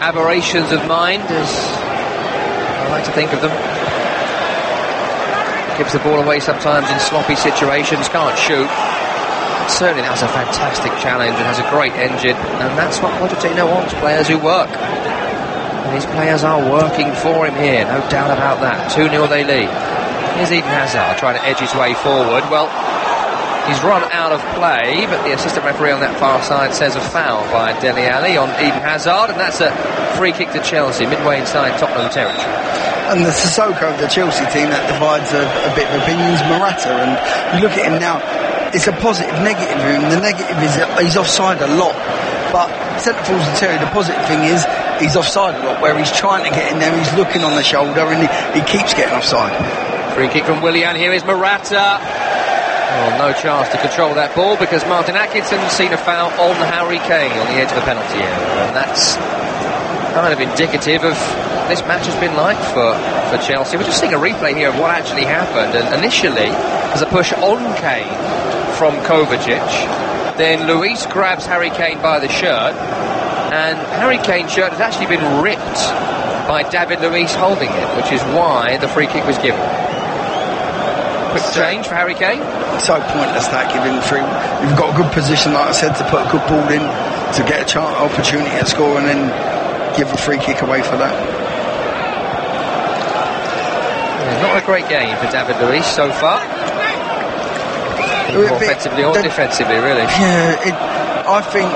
aberrations of mind, as I like to think of them. Gives the ball away sometimes in sloppy situations, can't shoot. Certainly that was a fantastic challenge and has a great engine, and that's what Pochettino wants, players who work. And his players are working for him here, no doubt about that. 2-0 they lead. Here's Eden Hazard trying to edge his way forward. Well, he's run out of play, but the assistant referee on that far side says a foul by Dele Alli on Eden Hazard, and that's a free kick to Chelsea, midway inside Tottenham territory. And the Sissoko of the Chelsea team, that divides a bit of opinions. Morata, and you look at him now, it's a positive, negative for him. The negative is that he's offside a lot, but centre forwards and Terry, the positive thing is he's offside a lot, where he's trying to get in there, he's looking on the shoulder, and he keeps getting offside. Free kick from Willian. Here is Morata. Well, no chance to control that ball because Martin Atkinson's seen a foul on Harry Kane on the edge of the penalty area, and that's kind of indicative of this match has been like for Chelsea. We're just seeing a replay here of what actually happened, and initially there's a push on Kane from Kovacic, then Luis grabs Harry Kane by the shirt, and Harry Kane's shirt has actually been ripped by David Luiz holding it, which is why the free kick was given. Quick change for Harry Kane. So pointless that giving free. You've got a good position, like I said, to put a good ball in, to get a chance, opportunity to score, and then give a free kick away for that. Not a great game for David Luiz so far. Offensively or defensively, really. Yeah, I think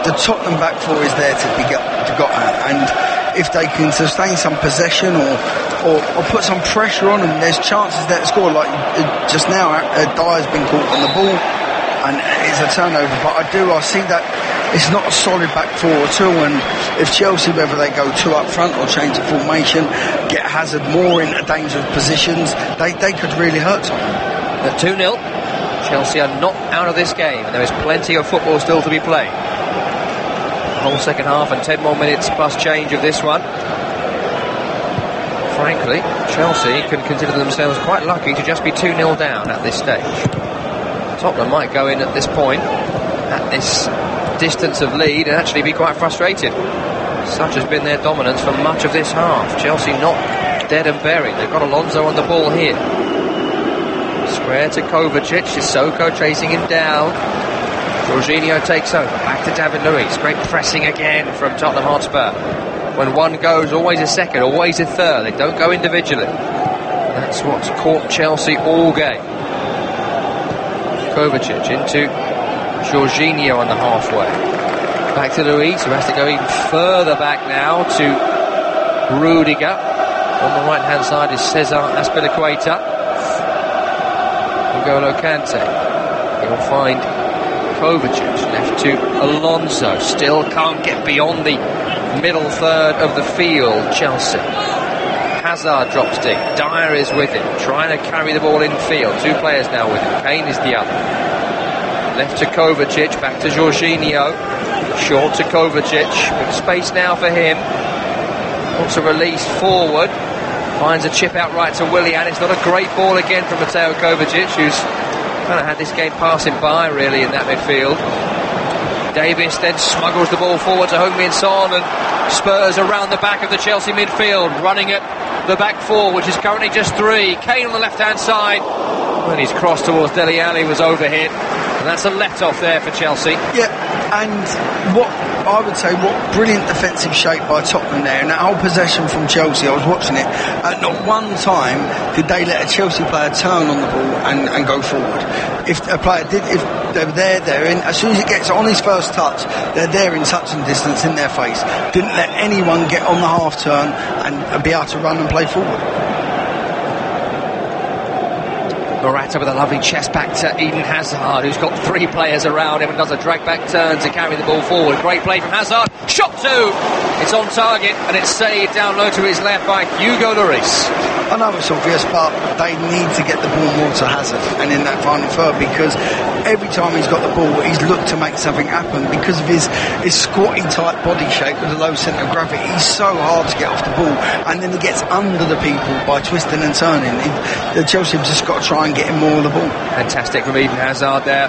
the Tottenham back four is there to be got at, and if they can sustain some possession or put some pressure on them, there's chances there to score. Like just now, Dyer's been caught on the ball, and it's a turnover. But I see that it's not a solid back four at all, and if Chelsea, whether they go two up front or change the formation, get Hazard more into dangerous positions, they could really hurt Tottenham. At 2-0, Chelsea are not out of this game, and there is plenty of football still to be played. Whole second half and 10 more minutes plus change of this one. Frankly, Chelsea can consider themselves quite lucky to just be 2-0 down at this stage. Tottenham might go in at this point, at this distance of lead, and actually be quite frustrated. Such has been their dominance for much of this half. Chelsea not dead and buried. They've got Alonso on the ball here. Square to Kovacic. Sissoko chasing him down. Jorginho takes over. Back to David Luiz. Great pressing again from Tottenham Hotspur. When one goes, always a second, always a third. They don't go individually. That's what's caught Chelsea all game. Kovacic into Jorginho on the halfway. Back to Luiz, who has to go even further back now to Rudiger. On the right hand side is Cesar Azpilicueta. N'Golo Kante. He'll find Kovacic, left to Alonso. Still can't get beyond the middle third of the field, Chelsea. Hazard drops deep. Dyer is with him, trying to carry the ball in field. Two players now with him. Kane is the other. Left to Kovacic, back to Jorginho. Short to Kovacic. Big space now for him. Wants a release forward. Finds a chip out right to Willian. It's not a great ball again from Mateo Kovacic, who's kind of had this game passing by really in that midfield. Davis then smuggles the ball forward to Heung-min Son, and Spurs around the back of the Chelsea midfield, running at the back four, which is currently just three. Kane on the left hand side. When he's crossed towards Dele Alli, was overhit, and that's a let-off there for Chelsea. Yeah, and what I would say, what brilliant defensive shape by Tottenham there, and that whole possession from Chelsea, I was watching it, at not one time did they let a Chelsea player turn on the ball and go forward. If a player did, if they were there, in, as soon as it gets on his first touch, they're there in touching distance in their face. Didn't let anyone get on the half turn and be able to run and play forward. Morata with a lovely chest back to Eden Hazard, who's got three players around him and does a drag back turn to carry the ball forward. Great play from Hazard. Shot two. It's on target and it's saved down low to his left by Hugo Lloris. I know it's obvious, but they need to get the ball more to Hazard and in that final third, because every time he's got the ball, he's looked to make something happen because of his squatty type body shape with a low centre of gravity. He's so hard to get off the ball, and then he gets under the people by twisting and turning. The Chelsea have just got to try and get him more of the ball. Fantastic from Eden Hazard there.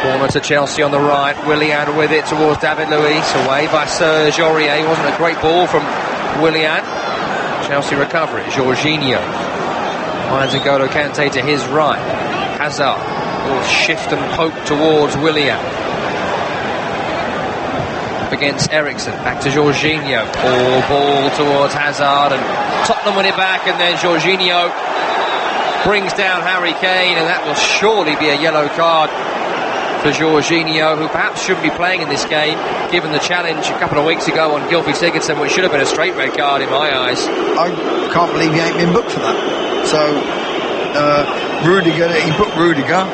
Corner to Chelsea on the right. Willian with it towards David Luiz, away by Serge Aurier. Wasn't a great ball from Willian. Chelsea recover it. Jorginho finds N'Golo Kante to his right. Hazard will shift and poke towards Willian. Against Ericsson, back to Jorginho. Ball towards Hazard, and Tottenham win it back, and then Jorginho brings down Harry Kane, and that will surely be a yellow card for Jorginho, who perhaps shouldn't be playing in this game, given the challenge a couple of weeks ago on Gylfi Sigurdsson, which should have been a straight red card in my eyes. I can't believe he ain't been booked for that. So, Rudiger, he booked Rudiger,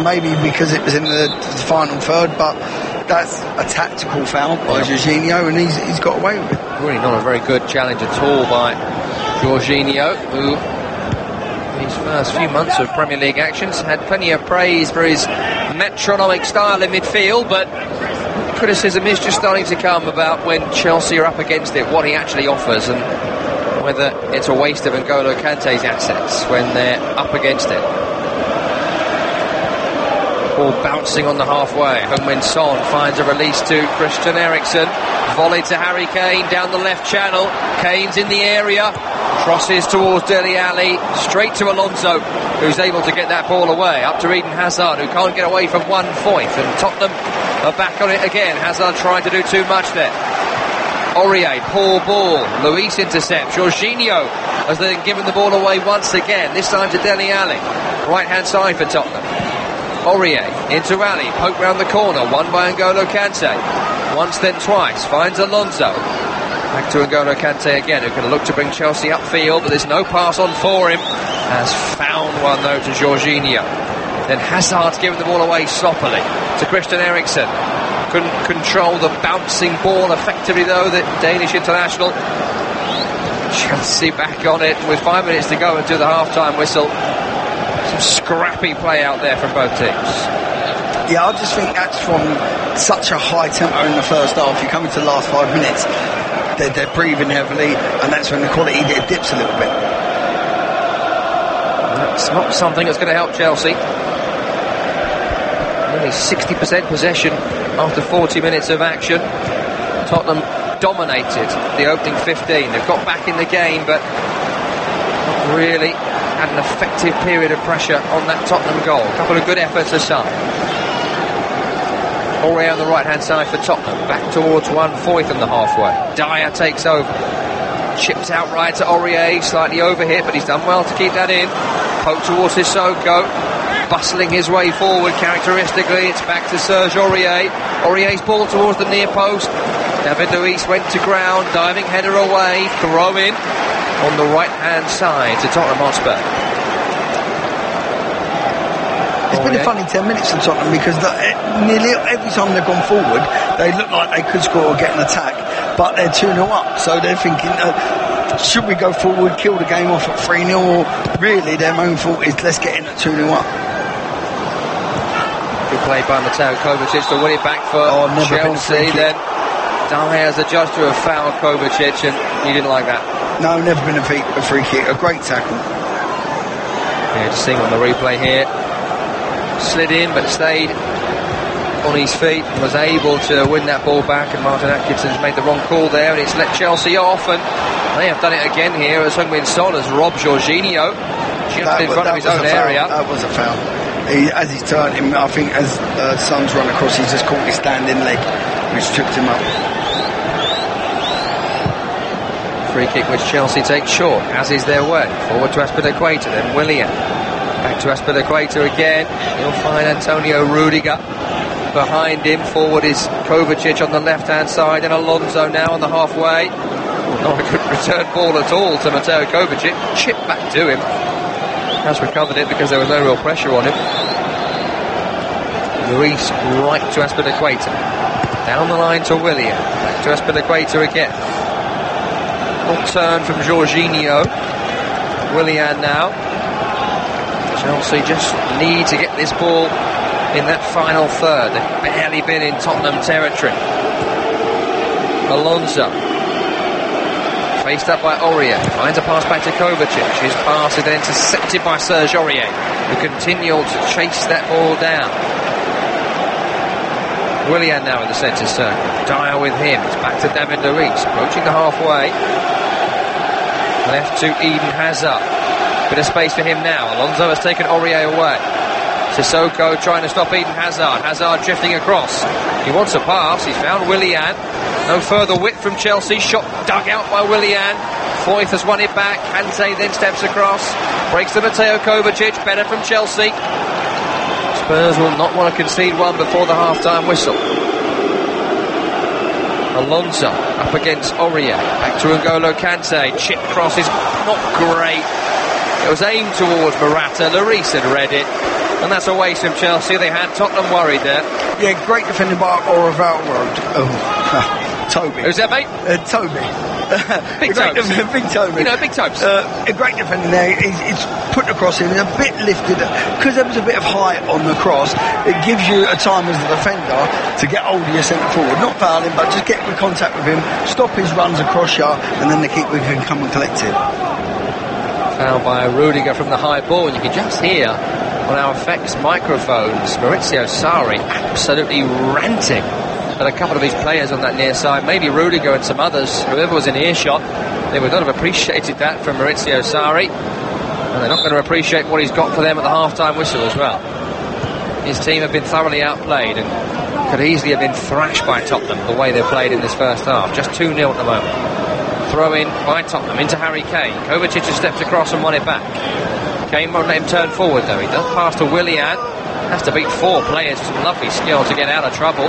maybe because it was in the final third, but that's a tactical foul by Jorginho, and he's got away with it. Really not a very good challenge at all by Jorginho, who his first few months of Premier League actions had plenty of praise for his metronomic style in midfield, but criticism is just starting to come about when Chelsea are up against it, what he actually offers, and whether it's a waste of N'Golo Kante's assets when they're up against it. Ball bouncing on the halfway. Heung-min Son finds a release to Christian Eriksen. Volley to Harry Kane down the left channel. Kane's in the area. Crosses towards Dele Alli. Straight to Alonso, who's able to get that ball away. Up to Eden Hazard, who can't get away from 1 point. And Tottenham are back on it again. Hazard trying to do too much there. Aurier, poor ball. Luis intercepts. Jorginho has then given the ball away once again. This time to Dele Alli. Right hand side for Tottenham. Aurier into Ali, poke round the corner, won by N'Golo Kante. Once then twice, finds Alonso. Back to N'Golo Kante again, who can look to bring Chelsea upfield, but there's no pass on for him. Has found one though to Jorginho. Then Hazard's given the ball away sloppily to Christian Eriksen. Couldn't control the bouncing ball effectively though, the Danish international. Chelsea back on it with 5 minutes to go until the half-time whistle. Some scrappy play out there from both teams. Yeah, I just think that's from such a high tempo in the first half. You come into the last 5 minutes, they're breathing heavily, and that's when the quality dips a little bit. That's not something that's going to help Chelsea. Only 60% possession after 40 minutes of action. Tottenham dominated the opening 15. They've got back in the game, but not really had an effective period of pressure on that Tottenham goal. A couple of good efforts aside. Aurier on the right hand side for Tottenham, back towards 1/4 in the halfway. Dyer takes over, chipped out right to Aurier, slightly overhit, but he's done well to keep that in. Poke towards Sissoko, bustling his way forward characteristically. It's back to Serge Aurier. Aurier's ball towards the near post. David Luiz went to ground, diving header away, throw in on the right hand side to Tottenham Hotspur. It's been a funny 10 minutes for Tottenham because nearly every time they've gone forward, they look like they could score or get an attack, but they're 2-0 up. So they're thinking, should we go forward, kill the game off at 3-0, or really their main thought is let's get in at 2-0 up. Good play by Mateo Kovacic to win it back for Chelsea. Then Dyer has adjudged to have fouled Kovacic, and you didn't like that. No, never been a free kick. A great tackle. Yeah, just seeing on the replay here. Slid in but stayed on his feet and was able to win that ball back, and Martin Atkinson's made the wrong call there, and it's let Chelsea off, and they have done it again here as Heung-min Son has robbed Jorginho just in front of his own area. That was a foul. As he's turned him, I think as Son's run across, he's just caught his standing leg, which tripped him up. Free kick which Chelsea takes short, as is their way. Forward to Azpilicueta, then Willian. Back to Azpilicueta again. He'll find Antonio Rudiger. Behind him, forward is Kovacic on the left-hand side, and Alonso now on the halfway. Not a good return ball at all to Mateo Kovacic. Chipped back to him. Has recovered it because there was no real pressure on him. Luis right to Azpilicueta. Down the line to Willian. Back to Azpilicueta again. Full turn from Jorginho. Willian now. Chelsea just need to get this ball in that final third. They've barely been in Tottenham territory. Alonso, faced up by Aurier, finds a pass back to Kovacic. His pass is then intercepted by Serge Aurier, who continued to chase that ball down. Willian now in the centre circle. Dyer with him. It's back to David Luiz, approaching the halfway. Left to Eden Hazard. Bit of space for him now. Alonso has taken Aurier away. Sissoko trying to stop Eden Hazard. Hazard drifting across. He wants a pass. He's found Willian. No further width from Chelsea. Shot dug out by Willian. Foyth has won it back. Kante then steps across. Breaks to Mateo Kovacic. Better from Chelsea. Spurs will not want to concede one before the half-time whistle. Alonso up against Aurier. Back to N'Golo Kante. Chip cross is not great. It was aimed towards Morata. Lloris had read it. And that's a waste from Chelsea. They had Tottenham worried there. Yeah, great defending by Toby. Who's that, mate? Toby. Big Tobes. Big Toby. You know, Big Tobes. A great defending there. It's put across him, a bit lifted. Because there was a bit of height on the cross, it gives you a time as the defender to get hold of your centre forward. Not foul him, but just get in contact with him, stop his runs across you, and then the keeper can come and collect it. Foul by Rudiger from the high ball, and you can just hear on our effects microphones Maurizio Sarri absolutely ranting at a couple of his players on that near side. Maybe Rudiger and some others, whoever was in earshot, they would not have appreciated that from Maurizio Sarri, and they're not going to appreciate what he's got for them at the half-time whistle as well. His team have been thoroughly outplayed and could easily have been thrashed by Tottenham the way they played in this first half. Just 2-0 at the moment. Throw in by Tottenham into Harry Kane. Kovacic has stepped across and won it back. Kane won't let him turn forward though. He does pass to Willian. Has to beat 4 players. Some lovely skill to get out of trouble.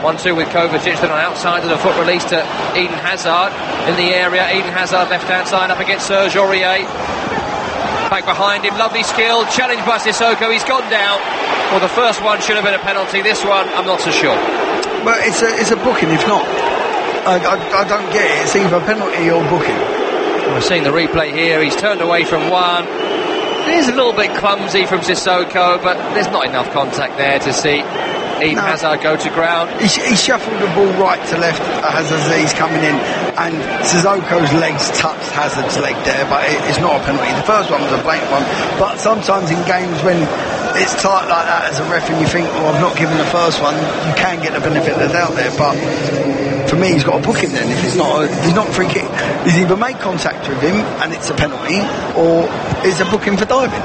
1-2 with Kovacic, then on outside of the foot release to Eden Hazard in the area. Eden Hazard left hand side up against Serge Aurier. Back behind him, lovely skill. Challenged by Sissoko, he's gone down. Well, the first one should have been a penalty. This one, I'm not so sure. But it's a booking, if not. I don't get it. It's either a penalty or booking. We're seeing the replay here. He's turned away from one. It is a little bit clumsy from Sissoko, but there's not enough contact there to see Eden Hazard go to ground. He shuffled the ball right to left as he's coming in, and Sissoko's legs touched Hazard's leg there, but it's not a penalty. The first one was a blatant one, but sometimes in games when it's tight like that as a ref and you think, I've not given the first one, you can get the benefit of the doubt there, but for me he's got a booking then. If he's not free kick, he's either made contact with him and it's a penalty, or it's a booking for diving.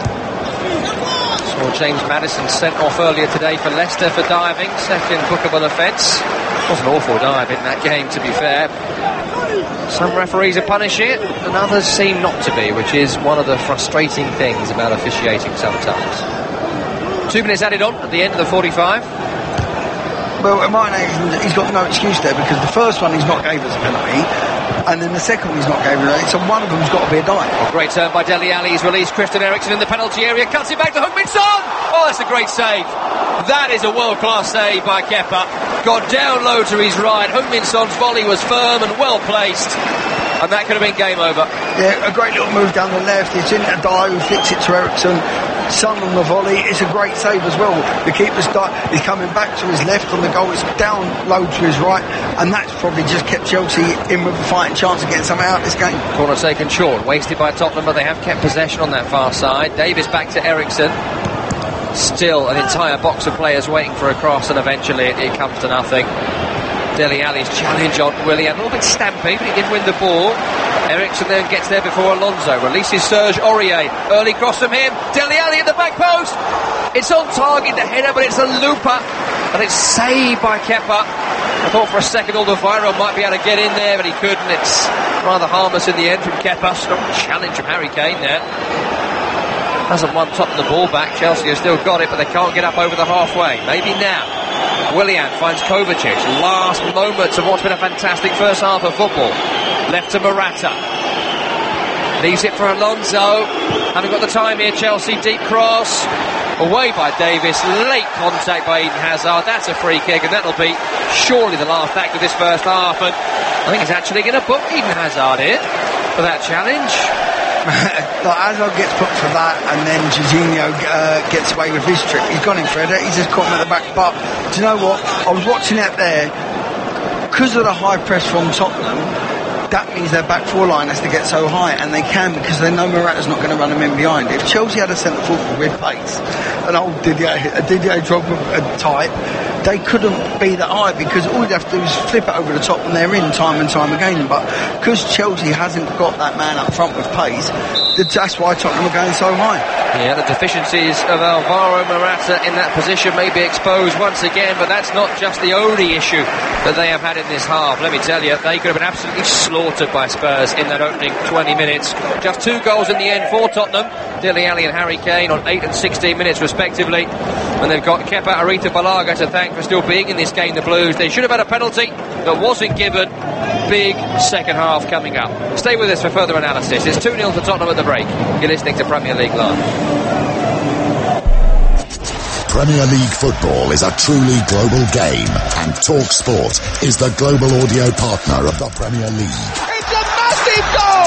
Saw James Maddison sent off earlier today for Leicester for diving, second bookable offence. It was an awful dive in that game, to be fair. Some referees are punishing it and others seem not to be, which is one of the frustrating things about officiating sometimes. 2 minutes added on at the end of the 45. Well, at my age, he's got no excuse there, because the first one he's not gave us a penalty, and then the second one he's not gave us a penalty, so one of them's got to be a dive. Oh, great turn by Dele Alli. He's released Christian Eriksen in the penalty area, cuts it back to Heung-min Son. Oh, that's a great save. That is a world-class save by Kepa. Got down low to his right. Heung-min Son's volley was firm and well placed, and that could have been game over. Yeah, a great little move down the left. It's in a dive, who flicks it to Eriksen. Son on the volley. It's a great save as well. The keeper's he's coming back to his left on the goal. It's down low to his right, and that's probably just kept Chelsea in with a fighting chance of getting something out of this game. Corner taken short, wasted by Tottenham, but they have kept possession on that far side. Davis back to Eriksen. Still an entire box of players waiting for a cross, and eventually it comes to nothing. Dele Alli's challenge on Willian, a little bit stampy, but he did win the ball. Eriksen then gets there before Alonso, releases Serge Aurier, early cross from him. Dele Alli at the back post. It's on target, the header, but it's a looper, and it's saved by Kepa. I thought for a second Alderweireld might be able to get in there, but he couldn't. It's rather harmless in the end from Kepa. Strong challenge from Harry Kane there. Hasn't won top of the ball back. Chelsea have still got it, but they can't get up over the halfway. Maybe now. Willian finds Kovacic. Last moments of what's been a fantastic first half of football. Left to Morata. Leaves it for Alonso. Haven't got the time here, Chelsea. Deep cross. Away by Davis. Late contact by Eden Hazard. That's a free kick, and that'll be surely the last act of this first half. And I think he's actually going to book Eden Hazard here for that challenge. Hazard gets put for that, and then Jorginho gets away with his trick. He's gone in for it. He's just caught him at the back. But do you know what? I was watching it there. Because of the high press from Tottenham, that means their back four line has to get so high, and they can, because they know Morata's not going to run them in behind. If Chelsea had a centre forward with pace, an old Didier Drogba type, they couldn't be that high, because all you'd have to do is flip it over the top and they're in time and time again. But because Chelsea hasn't got that man up front with pace, that's why Tottenham are going so high. Yeah, the deficiencies of Alvaro Morata in that position may be exposed once again, but that's not just the only issue that they have had in this half. Let me tell you, they could have been absolutely slaughtered by Spurs in that opening 20 minutes. Just 2 goals in the end for Tottenham, Dele Alli and Harry Kane on 8 and 16 minutes respectively, and they've got Kepa Arrizabalaga to thank for still being in this game, the Blues. They should have had a penalty that wasn't given. Big second half coming up. Stay with us for further analysis. It's 2-0 to Tottenham at the break. You're listening to Premier League Live. Premier League football is a truly global game, and Talk Sport is the global audio partner of the Premier League. It's a massive goal!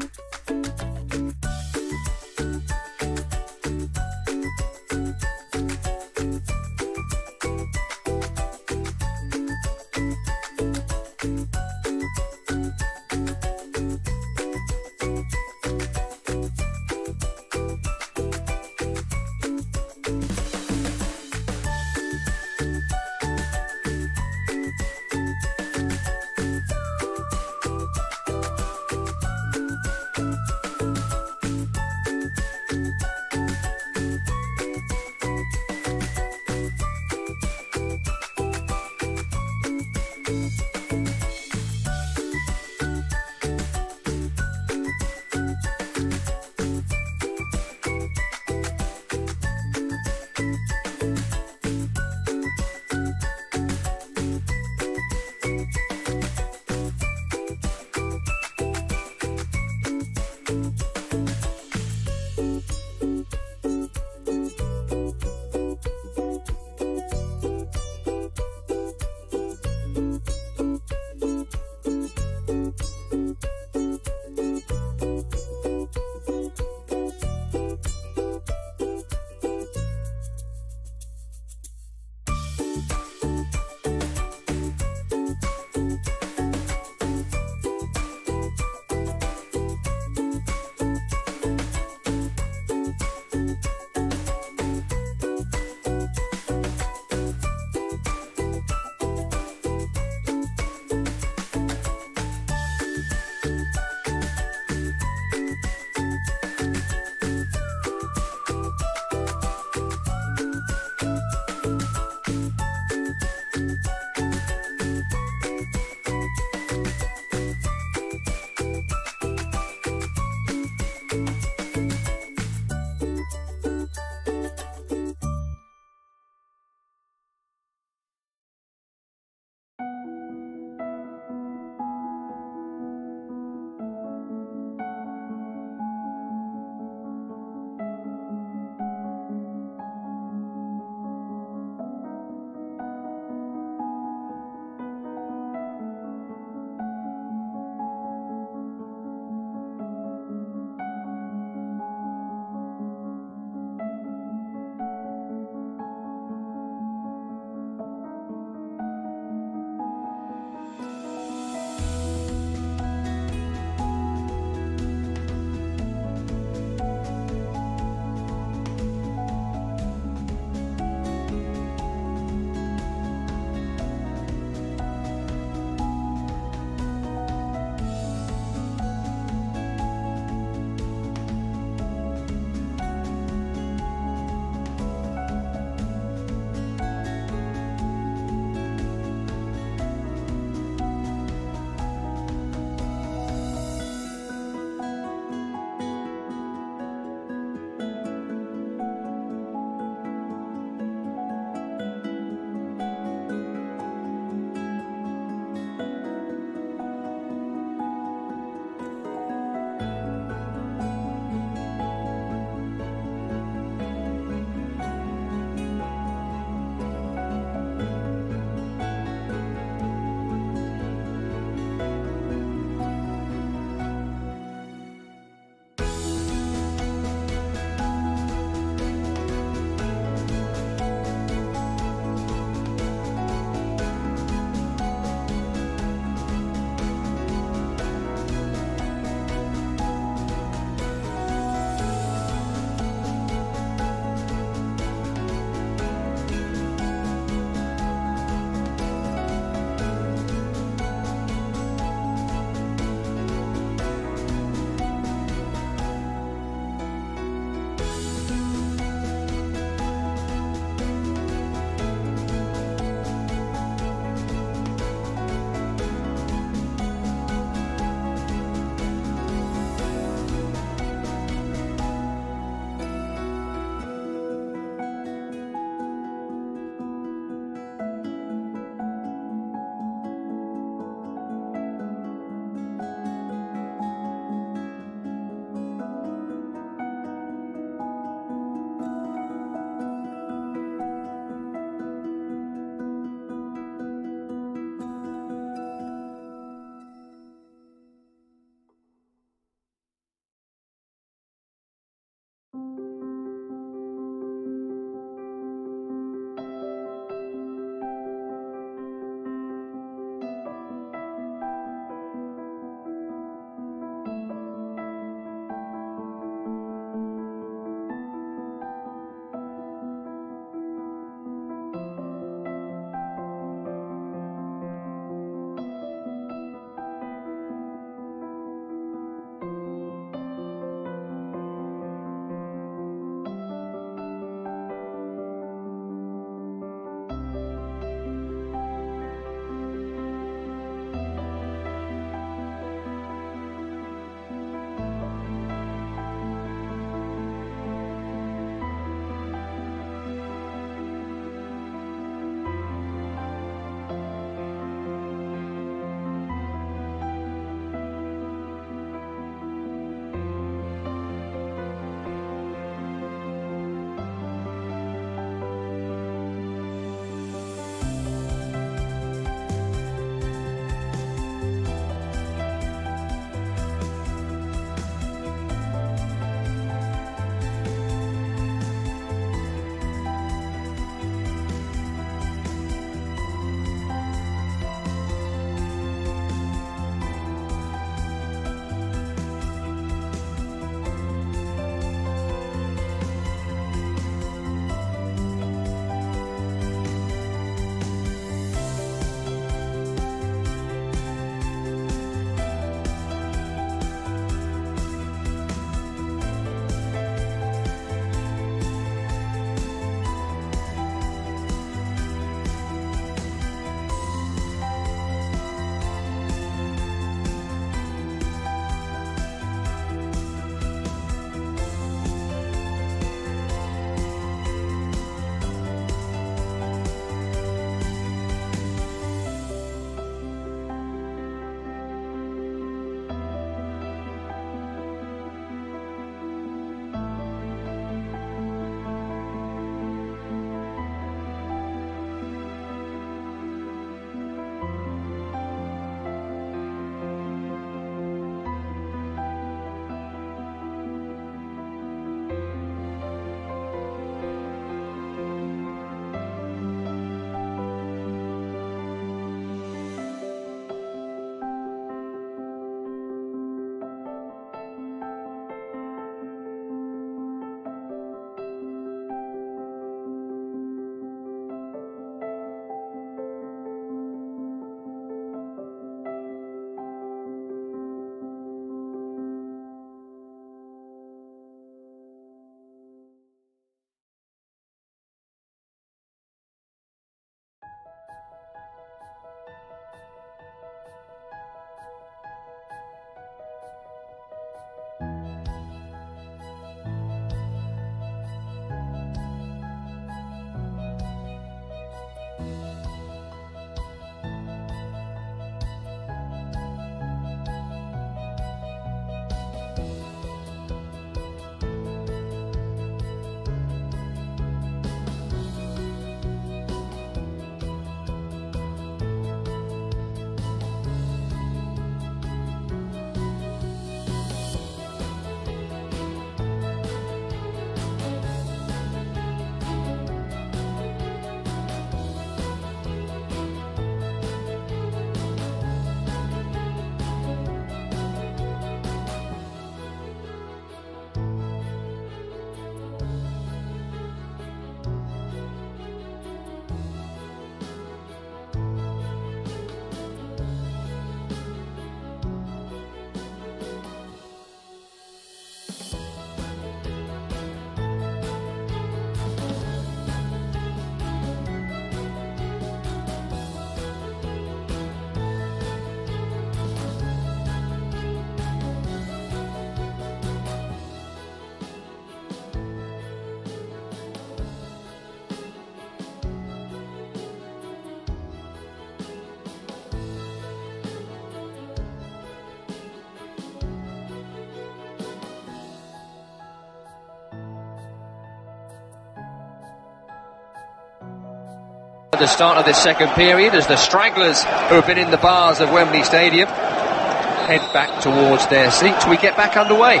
At the start of this second period, as the stragglers who have been in the bars of Wembley Stadium head back towards their seats, we get back underway.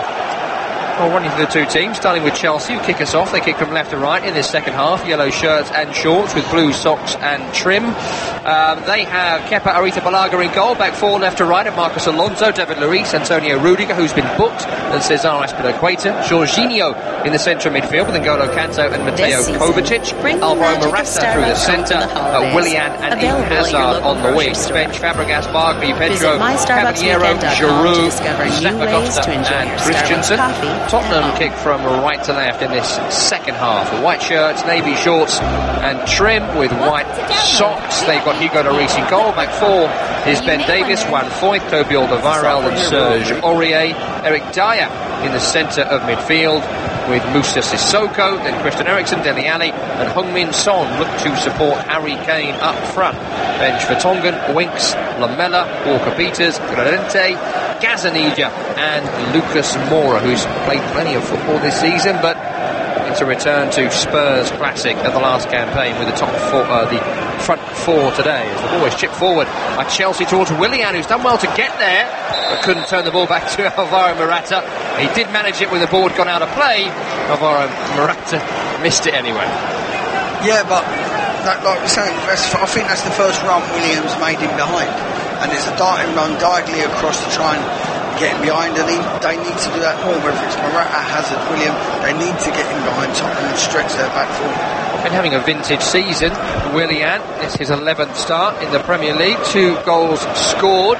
Well, running through the two teams, starting with Chelsea, who kick us off. They kick from left to right in this second half. Yellow shirts and shorts with blue socks and trim. They have Kepa Arrizabalaga in goal. Back four left to right at Marcos Alonso, David Luiz, Antonio Rudiger, who's been booked, and Cesar Azpilicueta. Jorginho in the centre midfield with N'Golo Kanté and Mateo Kovacic. Alvaro Morata through the centre. Willian and Eden Hazard on the wings. Bench Fabregas, Barkley, Pedro, Caballero, Giroud, Zappacosta and Christensen. Tottenham kick from right to left in this second half. White shirts, navy shorts and trim with white socks. They've got Hugo Lloris in goal. Back four is Ben Davies, Juan Foyth, Toby Alderweireld and Serge Aurier. Eric Dyer in the centre of midfield with Moussa Sissoko, then Christian Eriksen, Dele Alli and Heung-min Son look to support Harry Kane up front. Bench Vertonghen, Winks, Lamela, Walker-Peters, Llorente, Gazzaniga and Lucas Moura, who's played plenty of football this season, but it's a return to Spurs classic of the last campaign with the top four, the front four today, as the ball is chipped forward by Chelsea towards Willian, who's done well to get there but couldn't turn the ball back to Alvaro Morata. He did manage it when the ball had gone out of play. Alvaro Morata missed it anyway. Yeah, but like we're saying, I think that's the first run Williams made him behind, and it's a darting run diagonally across to try and get him behind, and they need to do that more, whether it's Morata, Hazard, William, they need to get him behind Tottenham and stretch their back forward. Been having a vintage season, Willian. It's his 11th start in the Premier League, 2 goals scored.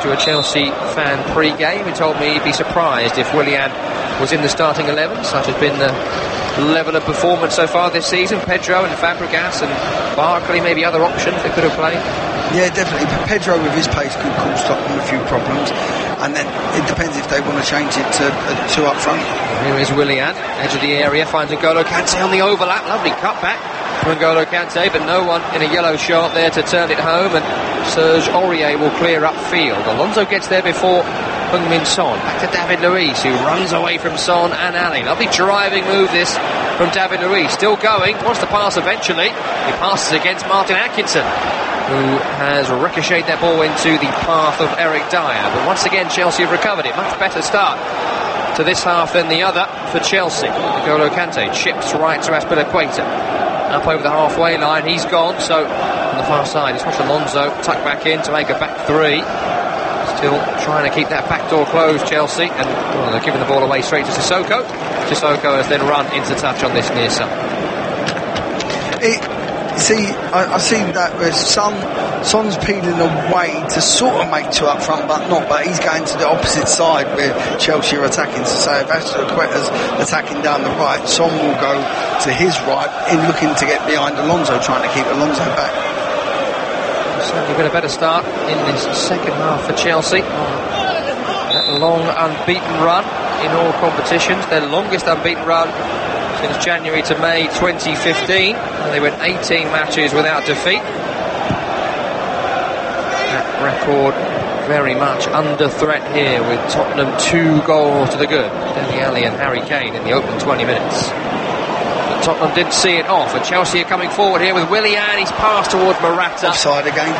To a Chelsea fan pre-game, he told me he'd be surprised if Willian was in the starting 11. Such has been the level of performance so far this season. Pedro and Fabregas and Barkley, maybe other options that could have played. Yeah, definitely. But Pedro with his pace could cause Tottenham a few problems, and then it depends if they want to change it to 2 up front. Here is Willian, edge of the area, finds N'Golo Kanté on the overlap. Lovely cutback from N'Golo Kanté, but no one in a yellow shirt there to turn it home, and Serge Aurier will clear upfield. Alonso gets there before Heung-min Son. Back to David Luiz, who runs away from Son and Ali. Lovely driving move this from David Luiz. Still going, wants to pass eventually. He passes against Martin Atkinson, who has ricocheted that ball into the path of Eric Dyer. But once again, Chelsea have recovered it. Much better start to this half than the other for Chelsea. N'Golo Kanté chips right to Azpilicueta. Up over the halfway line, he's gone, so on the far side it's watched Alonso tuck back in to make a back three. Still trying to keep that back door closed, Chelsea, and they're giving the ball away straight to Sissoko. Sissoko has then run into touch on this near side. I see that where Son's peeling away to sort of make 2 up front, but he's going to the opposite side where Chelsea are attacking. So say if Azpilicueta's attacking down the right, Son will go to his right in looking to get behind Alonso, trying to keep Alonso back. Certainly been a better start in this second half for Chelsea. That long unbeaten run in all competitions, their longest unbeaten run since January to May 2015, and they went 18 matches without defeat. That record very much under threat here, with Tottenham 2 goals to the good. Dele Alli and Harry Kane in the opening 20 minutes. But Tottenham didn't see it off, and Chelsea are coming forward here with Willian. He's passed towards Morata. Offside again.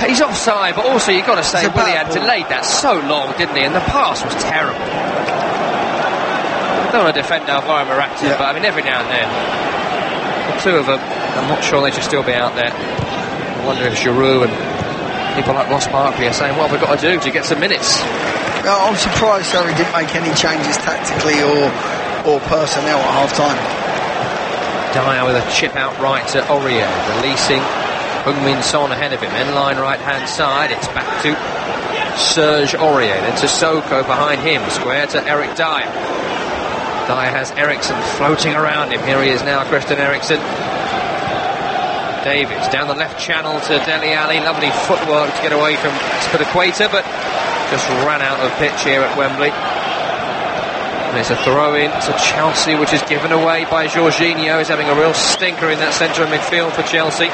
He's offside, but also you've got to say Willian delayed that so long, didn't he? And the pass was terrible. I don't want to defend Alvaro Morata, but I mean, every now and then, the 2 of them, I'm not sure they should still be out there. I wonder if Giroud and people like Ross Barkley are saying, what have we got to do to get some minutes? I'm surprised Surrey didn't make any changes tactically or personnel at half-time. Dyer with a chip out right to Aurier, releasing Heung-min Son ahead of him. End-line right-hand side, it's back to Serge Aurier, then to Sissoko behind him, square to Eric Dyer. Dyer has Eriksen floating around him. Here he is now, Christian Eriksen. Davies down the left channel to Dele Alli. Lovely footwork to get away from Azpilicueta, but just ran out of pitch here at Wembley. And it's a throw-in to Chelsea, which is given away by Jorginho. He's having a real stinker in that centre of midfield for Chelsea.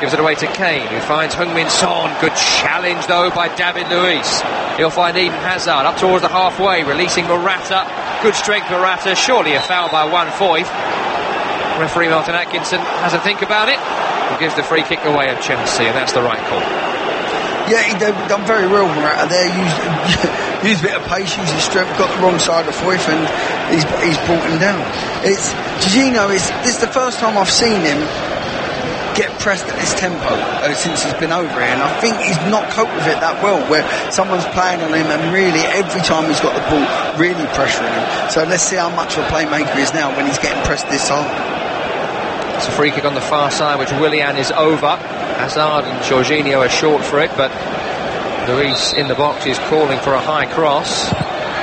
Gives it away to Kane, who finds Heung-min Son. Good challenge, though, by David Luiz. He'll find Eden Hazard up towards the halfway, releasing Morata. Good strength, Morata. Surely a foul by Juan Foyth. Referee Martin Atkinson has a think about it and gives the free kick away of Chelsea, and that's the right call. Yeah, he done very well there. Used a bit of pace, used his strength, got the wrong side of Foyth, and he's brought him down. Jorginho, this is the first time I've seen him get pressed at this tempo since he's been over here, and I think he's not coped with it that well, where someone's playing on him and really every time he's got the ball really pressuring him. So let's see how much of a playmaker he is now when he's getting pressed this hard. It's a free kick on the far side, which Willian is over. Hazard and Jorginho are short for it, but Luis in the box is calling for a high cross.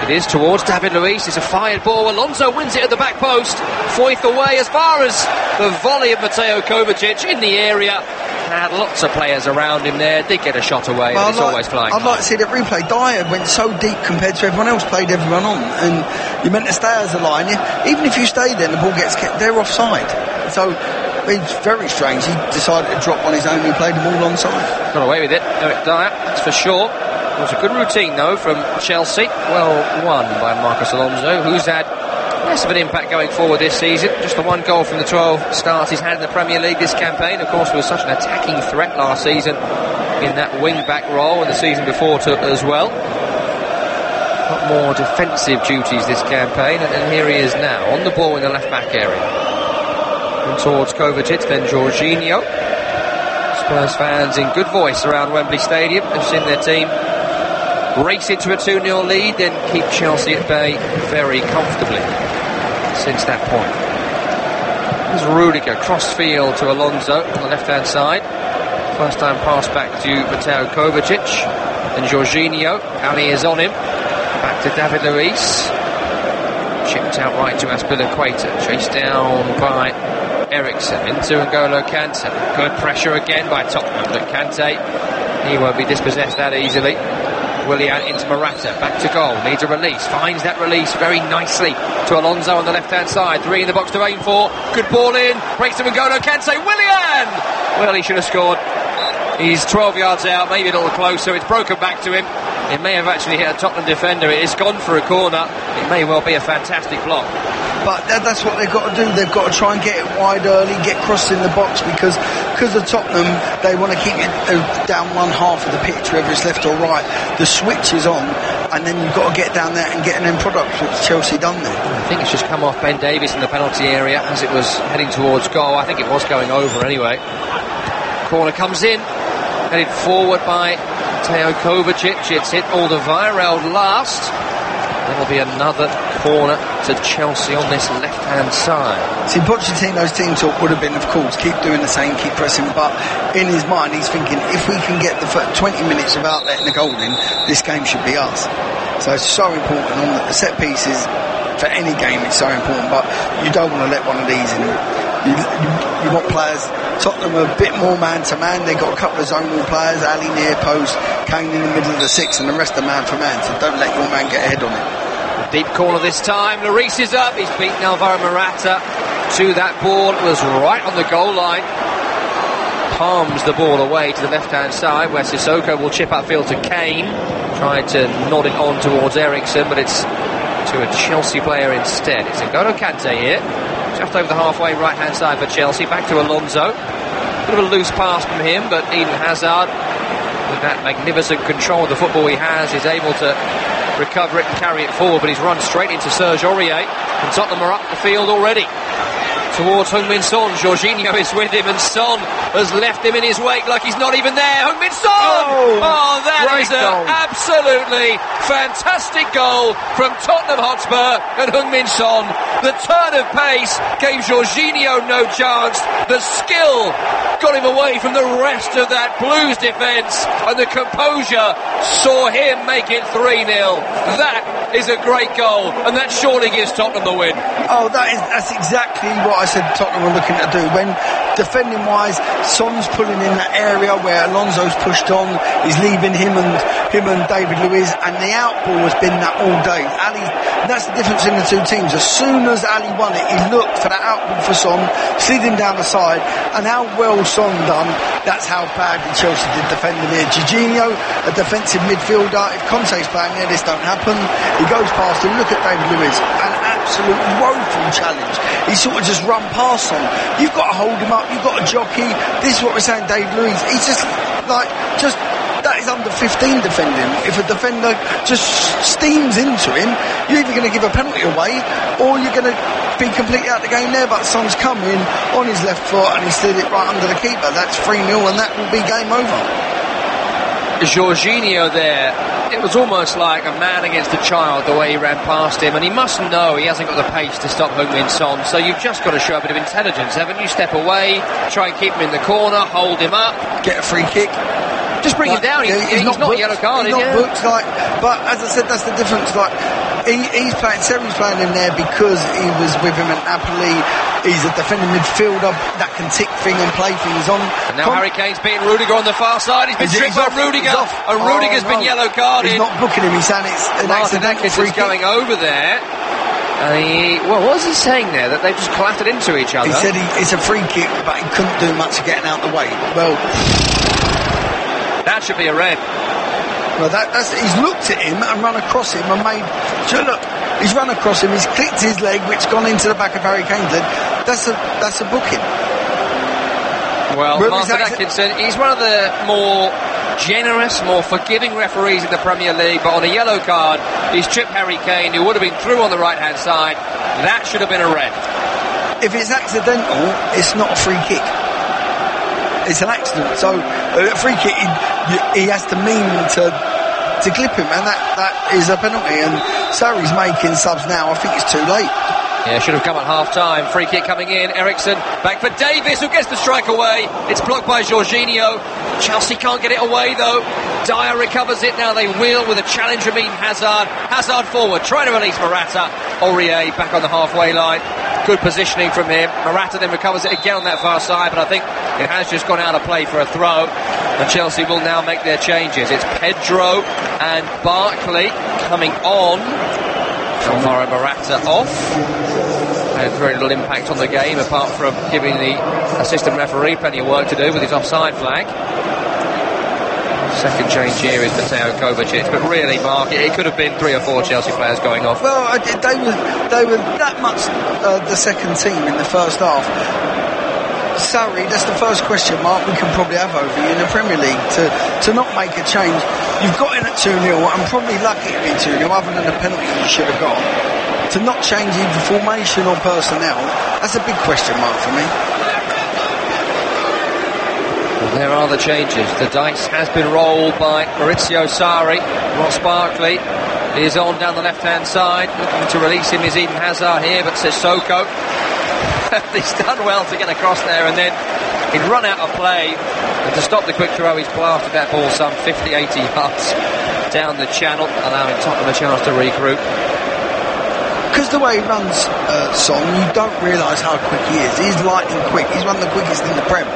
It is towards David Luiz. It's a fired ball. Alonso wins it at the back post. Foyth away as far as the volley of Mateo Kovacic in the area. Had lots of players around him there. Did get a shot away, but it's always flying. I'd like to see that replay. Dyer went so deep compared to everyone else, played everyone on, and you're meant to stay as a line. Even if you stay there and the ball gets kept, they're offside. So it's very strange. He decided to drop on his own. He played them all onside. Got away with it, Eric Dyer, that's for sure. It was a good routine, though, from Chelsea. Well won by Marcos Alonso, who's had less of an impact going forward this season. Just the one goal from the 12 starts he's had in the Premier League this campaign. Of course, was such an attacking threat last season in that wing-back role, and the season before as well. Got more defensive duties this campaign, and here he is now, on the ball in the left-back area. And towards Kovacic, then Jorginho. Spurs fans in good voice around Wembley Stadium have seen their team race into a 2-0 lead, then keep Chelsea at bay very comfortably since that point. There's Rudiger, cross-field to Alonso on the left-hand side. First time pass back to Mateo Kovacic. And Jorginho, Ali is on him. Back to David Luiz. Chipped out right to Azpilicueta. Chased down by Eriksen into N'Golo Kante. Good pressure again by Tottenham, but Kante, he won't be dispossessed that easily. Willian into Morata, back to goal, needs a release, finds that release very nicely to Alonso on the left-hand side, 3 in the box to aim for, good ball in, breaks to N'Golo Kante, Willian! Well, he should have scored. He's 12 yards out, maybe a little closer, it's broken back to him. It may have actually hit a Tottenham defender, it is gone for a corner, it may well be a fantastic block. But that's what they've got to do. They've got to try and get it wide early, get crossed in the box, because of Tottenham, they want to keep it down one half of the pitch, whether it's left or right. The switch is on, and then you've got to get down there and get an end product, which Chelsea done there. I think it's just come off Ben Davies in the penalty area as it was heading towards goal. I think it was going over anyway. Corner comes in, headed forward by Mateo Kovacic. It's hit Alderweireld last. There'll be another corner to Chelsea on this left-hand side. See, Pochettino's team talk would have been, of course, keep doing the same, keep pressing, but in his mind he's thinking, if we can get the 20 minutes without letting the goal in, this game should be us. So it's so important on the set pieces. For any game it's so important, but you don't want to let one of these in. You want players. Tottenham are a bit more man-to-man. They've got a couple of zonal players, Ali near post, Kane in the middle of the 6, and the rest are man-for-man, so don't let your man get ahead on it. Deep corner this time, Lloris is up, he's beaten Alvaro Morata to that ball, it was right on the goal line. Palms the ball away to the left-hand side, where Sissoko will chip upfield to Kane, trying to nod it on towards Eriksen, but it's to a Chelsea player instead. It's N'Golo Kante here, just over the halfway right-hand side for Chelsea, back to Alonso. Bit of a loose pass from him, but Eden Hazard, with that magnificent control of the football he has, is able to recover it and carry it forward, but he's run straight into Serge Aurier, and Tottenham are up the field already. Towards Heung-min Son, Jorginho is with him, and Son has left him in his wake like he's not even there. Heung-min Son! Oh, that is an absolutely fantastic goal from Tottenham Hotspur and Heung-min Son. The turn of pace gave Jorginho no chance. The skill got him away from the rest of that Blues defence, and the composure saw him make it 3-0. That is a great goal, and that surely gives Tottenham the win. Oh, that's exactly what I said Tottenham were looking to do. When defending wise, Son's pulling in that area where Alonso's pushed on. He's leaving him and David Luiz, and the outball has been that all day. Ali, that's the difference in the two teams. As soon as Ali won it, he looked for that outball for Son, slid him down the side, and how well Son done, that's how badly Chelsea did defending here. Jorginho, a defensive midfielder, if Conte's playing there, this don't happen. He goes past him, look at David Luiz, an absolute woeful challenge. He sort of just run past Son. You've got to hold him up, you've got to jockey. This is what we're saying, David Luiz, he's just that is under 15 defending. If a defender just steams into him, you're either going to give a penalty away or you're going to be completely out of the game there. But Son's come in on his left foot and he slid it right under the keeper. That's 3-0 and that will be game over. Jorginho there, it was almost like a man against a child the way he ran past him, and he must know he hasn't got the pace to stop Heung-min Son, so you've just got to show a bit of intelligence, haven't you? Step away, try and keep him in the corner, hold him up, get a free kick. Just bring him down. He's not a yellow card. He's not booked. But as I said, that's the difference. He's playing. Seri's playing him there because he was with him at Napoli. He's a defending midfielder that can tick thing and play things on. And now Harry Kane's beating Rudiger on the far side. He's been tripped by Rudiger, and Rudiger's been yellow carded. He's not booking him. He's saying it's an accidental free kick. Going over there. What was he saying there? That they just clattered into each other? He said it's a free kick, but he couldn't do much getting out of the way. Well, that should be a red. Well, he's looked at him and run across him and made. Look, he's run across him. He's clicked his leg, which gone into the back of Harry Kane's leg. That's a booking. Well, Martin Atkinson, he's one of the more generous, more forgiving referees in the Premier League, but on a yellow card, he's tripped Harry Kane, who would have been through on the right-hand side. That should have been a red. If it's accidental, it's not a free kick. It's an accident. So a free kick, he has to mean to clip him, and that is a penalty. And Sarri's making subs now. I think it's too late. Yeah, should have come at half-time. Free kick coming in. Ericsson back for Davis, who gets the strike away. It's blocked by Jorginho. Chelsea can't get it away, though. Dyer recovers it. Now they will with a challenge from Eden Hazard. Hazard forward, trying to release Morata. Aurier back on the halfway line. Good positioning from him. Morata then recovers it again on that far side, but I think it has just gone out of play for a throw. And Chelsea will now make their changes. It's Pedro and Barkley coming on. Alvaro Morata off. Had very little impact on the game apart from giving the assistant referee plenty of work to do with his offside flag. Second change here is Mateo Kovacic, but really, Mark, it could have been 3 or 4 Chelsea players going off. Well, they were that much the second team in the first half. Sarri, that's the first question mark we can probably have over you in the Premier League, to not make a change. You've got in at 2-0 and probably lucky to be 2-0 other than the penalty you should have got. To not change either formation or personnel, that's a big question mark for me. Well, there are the changes. The dice has been rolled by Maurizio Sarri. Ross Barkley is on down the left-hand side. Looking to release him is Eden Hazard here, but Sissoko. He's done well to get across there, and then he'd run out of play, and to stop the quick throw he's blasted that ball some 50-80 yards down the channel, allowing Tottenham a chance to regroup. Because the way he runs Son, you don't realise how quick he is. He's lightning quick. He's one of the quickest in the Prem,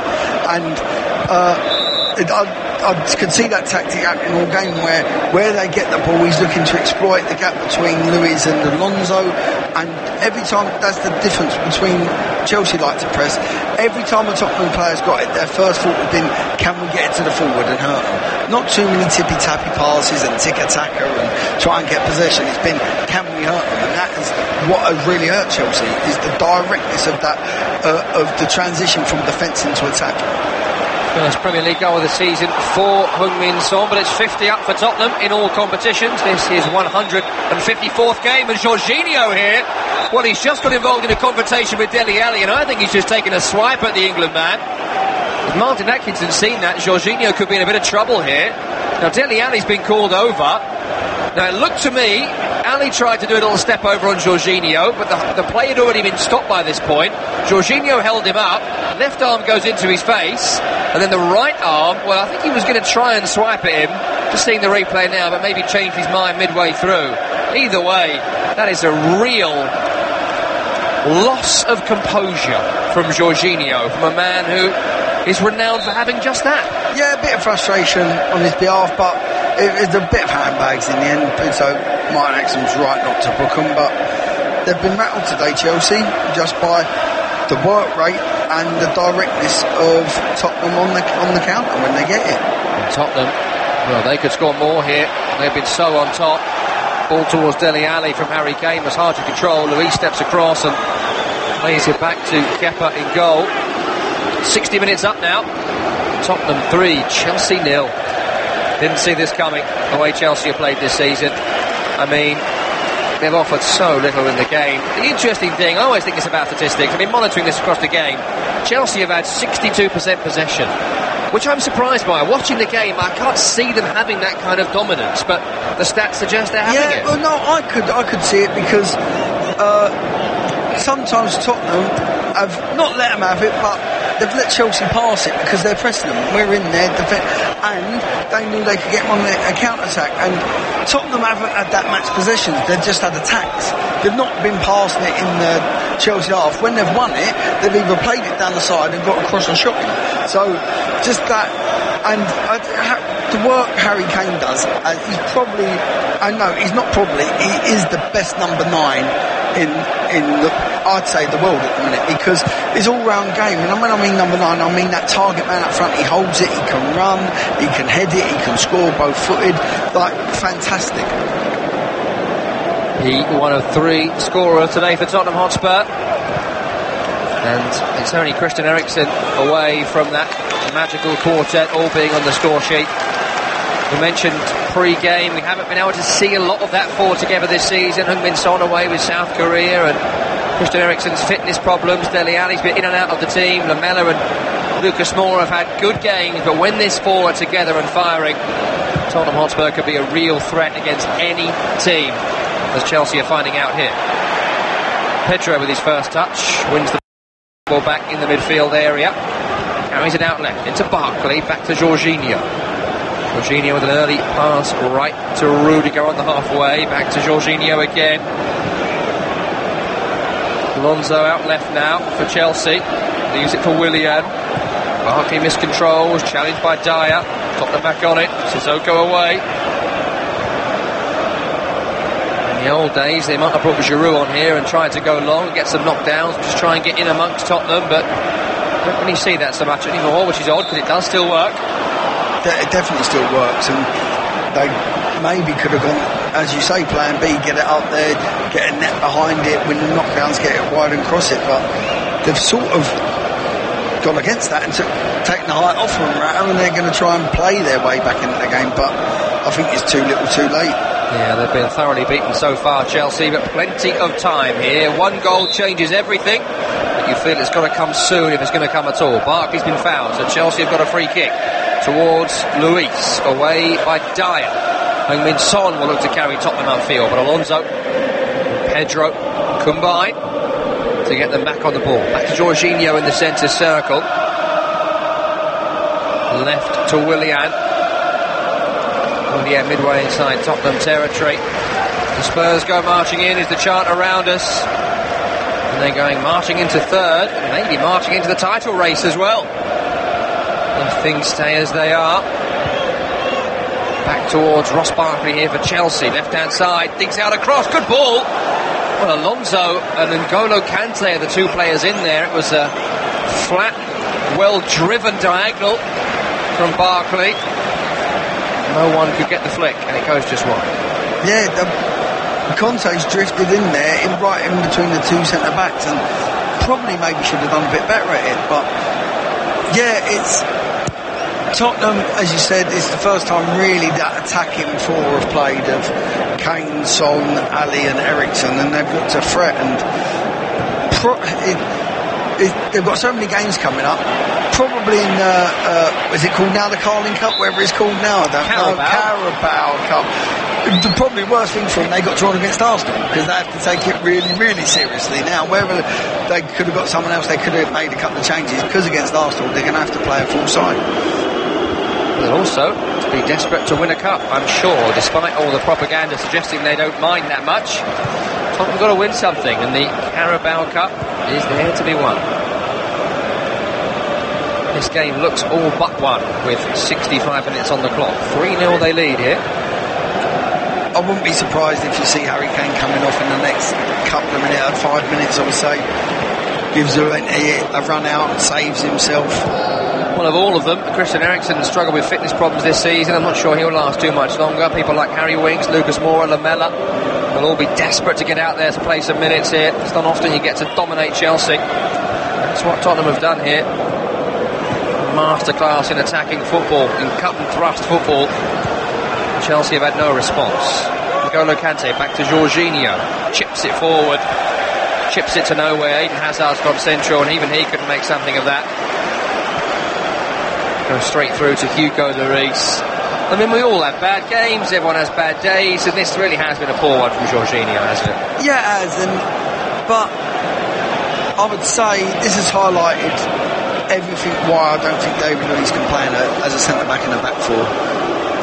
and I could see that tactic happening all game where they get the ball, he's looking to exploit the gap between Luiz and Alonso, and every time, that's the difference between Chelsea like to press. Every time a Tottenham player's got it, their first thought has been, can we get it to the forward and hurt them? Not too many tippy-tappy passes and tick-a-tacker and try and get possession. It's been, can we hurt them? And that is what has really hurt Chelsea, is the directness of that of the transition from defence into attack. First Premier League goal of the season for Heung-min Son, but it's 50 up for Tottenham in all competitions. This is 154th game, and Jorginho here, well, he's just got involved in a confrontation with Dele Alli, and I think he's just taken a swipe at the England man. If Martin Atkinson seen that, Jorginho could be in a bit of trouble here. Now, Dele Alli's been called over. Now, it looked to me, Ali tried to do a little step over on Jorginho, but the play had already been stopped by this point. Jorginho held him up, left arm goes into his face, and then the right arm, well, I think he was going to try and swipe at him, just seeing the replay now, but maybe changed his mind midway through. Either way, that is a real loss of composure from Jorginho, from a man who is renowned for having just that. Yeah, a bit of frustration on his behalf, but it's a bit of handbags in the end, so Martin Exum's right not to book them, but they've been rattled today, Chelsea, just by the work rate and the directness of Tottenham on the counter when they get it. And Tottenham, well, they could score more here. They've been so on top. Ball towards Dele Alli from Harry Kane was hard to control. Luis steps across and plays it back to Kepa in goal. 60 minutes up now. Tottenham 3, Chelsea 0. Didn't see this coming, the way Chelsea have played this season. I mean, they've offered so little in the game. The interesting thing, I always think it's about statistics. I've been monitoring this across the game. Chelsea have had 62% possession, which I'm surprised by. Watching the game, I can't see them having that kind of dominance, but the stats suggest they're having it. Well, no, I could see it because sometimes Tottenham have not let them have it, but they've let Chelsea pass it because they're pressing them. We're in there, and they knew they could get them on a counter-attack. And Tottenham haven't had that much possession. They've just had attacks. They've not been passing it in the Chelsea half. When they've won it, they've either played it down the side and got across and shot him. So, just that. And the work Harry Kane does, he's probably, he's not probably, he is the best number 9 I'd say the world at the minute, because his all-round game, and when I mean number 9, I mean that target man up front. He holds it, he can run, he can head it, he can score both-footed, like fantastic. He one of 3 scorers today for Tottenham Hotspur, and it's only Christian Eriksen away from that magical quartet, all being on the score sheet. We mentioned pre-game, we haven't been able to see a lot of that 4 together this season. Heung-min Son away with South Korea, and Christian Eriksen's fitness problems. Dele Alli's been in and out of the team. Lamela and Lucas Moura have had good games, but when this 4 are together and firing, Tottenham Hotspur could be a real threat against any team, as Chelsea are finding out here. Pedro with his first touch, wins the ball back in the midfield area, carries it out left into Barkley, back to Jorginho. Jorginho with an early pass right to Rudiger on the halfway, back to Jorginho again. Alonso out left now for Chelsea, leaves it for Willian. Barkley miscontrols, challenged by Dyer, Tottenham back on it, Sissoko away. In the old days they might have brought Giroud on here and tried to go long and get some knockdowns, just try and get in amongst Tottenham, but don't really see that so much anymore, which is odd because it does still work. It definitely still works, and they maybe could have gone, as you say, plan B, get it up there, get a net behind it, win the knockdowns, get it wide and cross it, but they've sort of gone against that and taken the height off from Ratto, and they're going to try and play their way back into the game, but I think it's too little too late. Yeah, they've been thoroughly beaten so far, Chelsea, but plenty of time here. 1 goal changes everything, but you feel it's got to come soon if it's going to come at all. Barkley's been fouled, so Chelsea have got a free kick towards Luis, away by Dyer. Heung-min Son will look to carry Tottenham upfield, but Alonso and Pedro combine to get them back on the ball. Back to Jorginho in the centre circle. Left to Willian. Willian midway inside Tottenham territory. The Spurs go marching in, is the chant around us. And they're going marching into 3rd, maybe marching into the title race as well, if things stay as they are. Back towards Ross Barkley here for Chelsea, left hand side, thinks out across, good ball. Well, Alonso and N'Golo Kante are the 2 players in there. It was a flat, well driven diagonal from Barkley. No one could get the flick, and it goes just wide. Yeah, Conte's drifted in there, right in between the 2 centre backs, and probably maybe should have done a bit better at it. But yeah, it's Tottenham, as you said, it's the first time really that attacking 4 have played of Kane, Son, Ali and Eriksen, and they've looked to threat, and they've got so many games coming up. Probably in is it called now the Carling Cup, whatever it's called now, I don't know, Carabao Cup. The probably worst thing for them, they got drawn against Arsenal, because they have to take it really, really seriously now. Wherever they could have got someone else, they could have made a couple of changes, because against Arsenal they're going to have to play a full side. And also to be desperate to win a cup, I'm sure, despite all the propaganda suggesting they don't mind that much. Tottenham got to win something, and the Carabao Cup is there to be won. This game looks all but won with 65 minutes on the clock. 3-0 they lead here. I wouldn't be surprised if you see Harry Kane coming off in the next couple of minutes, 5 minutes I would say. Gives a run out and saves himself. Well, of all of them, Christian Eriksen struggled with fitness problems this season. I'm not sure he'll last too much longer. People like Harry Winks, Lucas Moura, Lamela will all be desperate to get out there to play some minutes here. It's not often you get to dominate Chelsea. That's what Tottenham have done here. Masterclass in attacking football, in cut and thrust football. Chelsea have had no response. N'Golo Kante back to Jorginho, chips it forward, chips it to nowhere. Eden Hazard's gone central, and even he couldn't make something of that. Goes straight through to Hugo Lloris. I mean, we all have bad games, everyone has bad days, and this really has been a poor one from Jorginho, hasn't it? Yeah, it has, but I would say this has highlighted everything why I don't think David Luiz can play as a centre-back in the back four.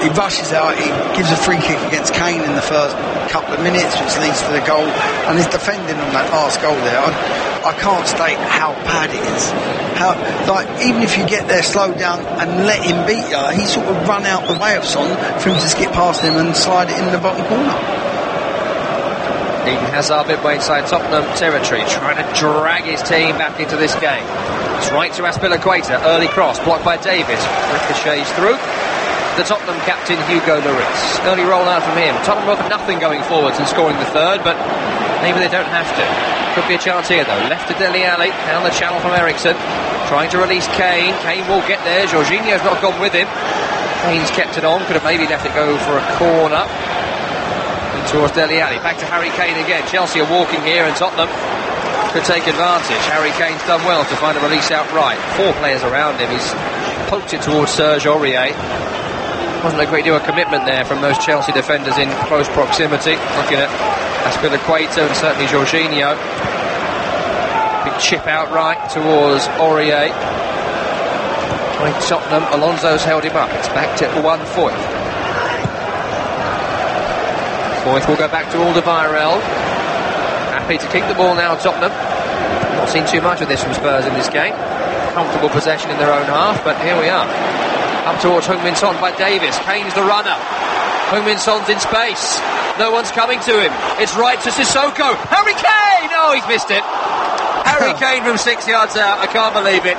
He rushes out, he gives a free kick against Kane in the first couple of minutes, which leads to the goal, and his defending on that last goal there, I can't state how bad it is. Even if you get there, slow down and let him beat you, he sort of run out the way of Son for him to skip past him and slide it in the bottom corner. Eden Hazard midway inside Tottenham territory, trying to drag his team back into this game. It's right to Azpilicueta, early cross, blocked by Davis, ricochets through. The Tottenham captain Hugo Lloris. Early roll out from him. Tottenham have nothing going forwards and scoring the third, but maybe they don't have to. Could be a chance here though. Left to Dele Alli, down the channel from Eriksen. Trying to release Kane. Kane will get there. Jorginho's not gone with him. Kane's kept it on. Could have maybe left it go for a corner. And towards Dele Alli. Back to Harry Kane again. Chelsea are walking here and Tottenham could take advantage. Harry Kane's done well to find a release out right. 4 players around him. He's poked it towards Serge Aurier. Wasn't a great deal of commitment there from those Chelsea defenders in close proximity. Looking at Azpilicueta and certainly Jorginho. Big chip out right towards Aurier. By Tottenham, Alonso's held him up. It's back to 1 Foyth. Foyth will go back to Alderweireld. Happy to keep the ball now, Tottenham. Not seen too much of this from Spurs in this game. Comfortable possession in their own half, but here we are. Up towards Heung-min Son by Davis. Kane's the runner. Heung-min Son's in space. No one's coming to him. It's right to Sissoko. Harry Kane! Oh, he's missed it. Harry Kane from 6 yards out. I can't believe it.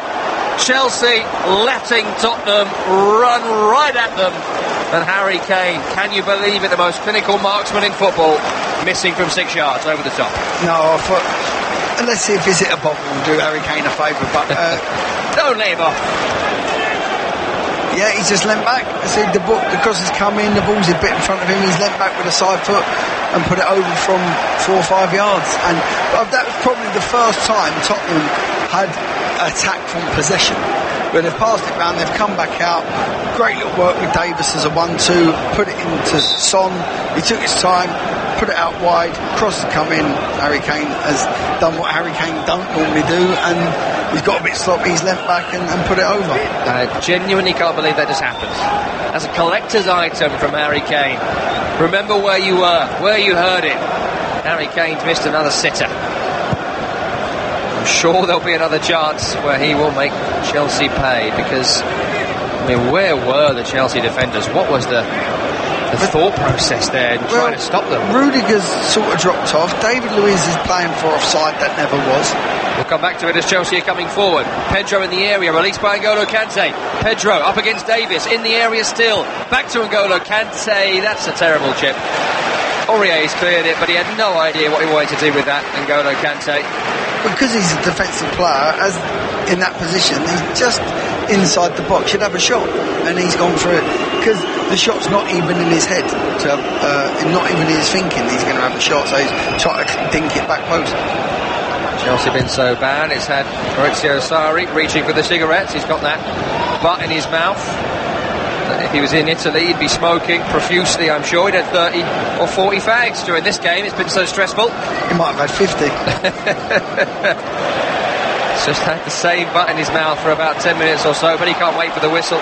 Chelsea letting Tottenham run right at them. And Harry Kane, can you believe it, the most clinical marksman in football, missing from 6 yards over the top. No, I thought, let's see if he's hit a bottle and do Harry Kane a favour, but don't let him off. Yeah, he's just leant back. See, the cross has come in, the ball's a bit in front of him, he's leant back with a side foot and put it over from 4 or 5 yards. And that was probably the first time Tottenham had attack from possession. Where they've passed it round, they've come back out. Great little work with Davis as a 1-2, put it into Son. He took his time, put it out wide, cross has come in. Harry Kane has done what Harry Kane don't normally do, and he's got a bit sloppy, he's leant back and put it over. I genuinely can't believe that just happened. As a collector's item from Harry Kane. Remember where you were, where you heard it. Harry Kane's missed another sitter. I'm sure there'll be another chance where he will make Chelsea pay, because, I mean, where were the Chelsea defenders? What was the thought process there in trying to stop them? Rudiger's sort of dropped off. David Luiz is playing for offside, that never was. We'll come back to it as Chelsea are coming forward. Pedro in the area, released by N'Golo Kante. Pedro up against Davis, in the area still. Back to N'Golo Kante, that's a terrible chip. Aurier's cleared it, but he had no idea what he wanted to do with that, N'Golo Kante. Because he's a defensive player, as in that position, he's just inside the box, should have a shot, and he's gone for it. Because the shot's not even in his head, not even in his thinking he's going to have a shot, so he's trying to dink it back post. Chelsea been so bad, it's had Maurizio Sarri reaching for the cigarettes. He's got that butt in his mouth. If he was in Italy, he'd be smoking profusely, I'm sure. He'd had 30 or 40 fags during this game. It's been so stressful. He might have had 50. He's just had the same butt in his mouth for about 10 minutes or so, but he can't wait for the whistle.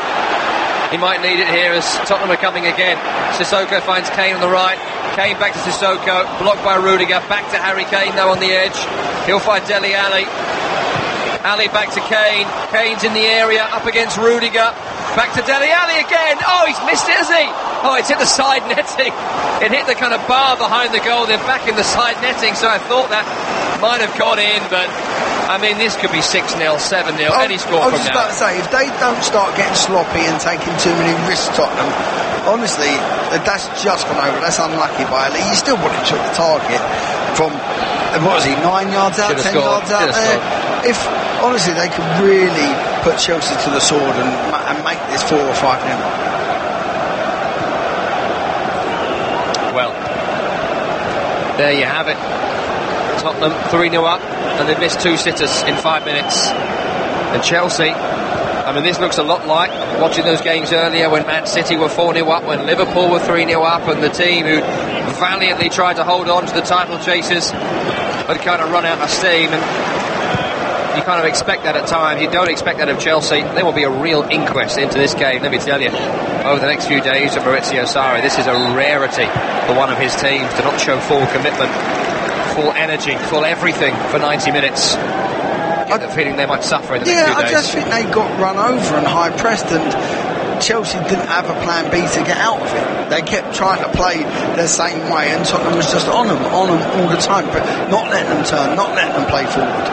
He might need it here as Tottenham are coming again. Sissoko finds Kane on the right. Kane back to Sissoko, blocked by Rudiger, back to Harry Kane though on the edge. He'll find Dele Alli. Ali back to Kane. Kane's in the area, up against Rudiger. Back to Dele Alli again. Oh, he's missed it, has he? Oh, it's hit the side netting. It hit the kind of bar behind the goal, then back in the side netting, so I thought that might have gone in, but I mean, this could be 6-0, 7-0, any score from now. I was about to say, if they don't start getting sloppy and taking too many risks, Tottenham, honestly, that's just gone over. That's unlucky by Ali. You still would have took the target from, what was he, 9 yards out, 10 yards out there? If, honestly, they could really put Chelsea to the sword and make this 4 or 5-0. Well, there you have it. Tottenham 3-0 up, and they've missed 2 sitters in 5 minutes. And Chelsea, I mean, this looks a lot like watching those games earlier when Man City were 4-0 up, when Liverpool were 3-0 up, and the team who valiantly tried to hold on to the title chasers had kind of run out of steam. And you kind of expect that at times. You don't expect that of Chelsea. There will be a real inquest into this game, let me tell you, over the next few days of Maurizio Sarri. This is a rarity for one of his teams to not show full commitment, full energy, full everything for 90 minutes. I get the feeling they might suffer in the next few days. I just think they got run over and high pressed, and Chelsea didn't have a plan B to get out of it. They kept trying to play their same way, and Tottenham was just on them all the time, but not letting them turn, not letting them play forward.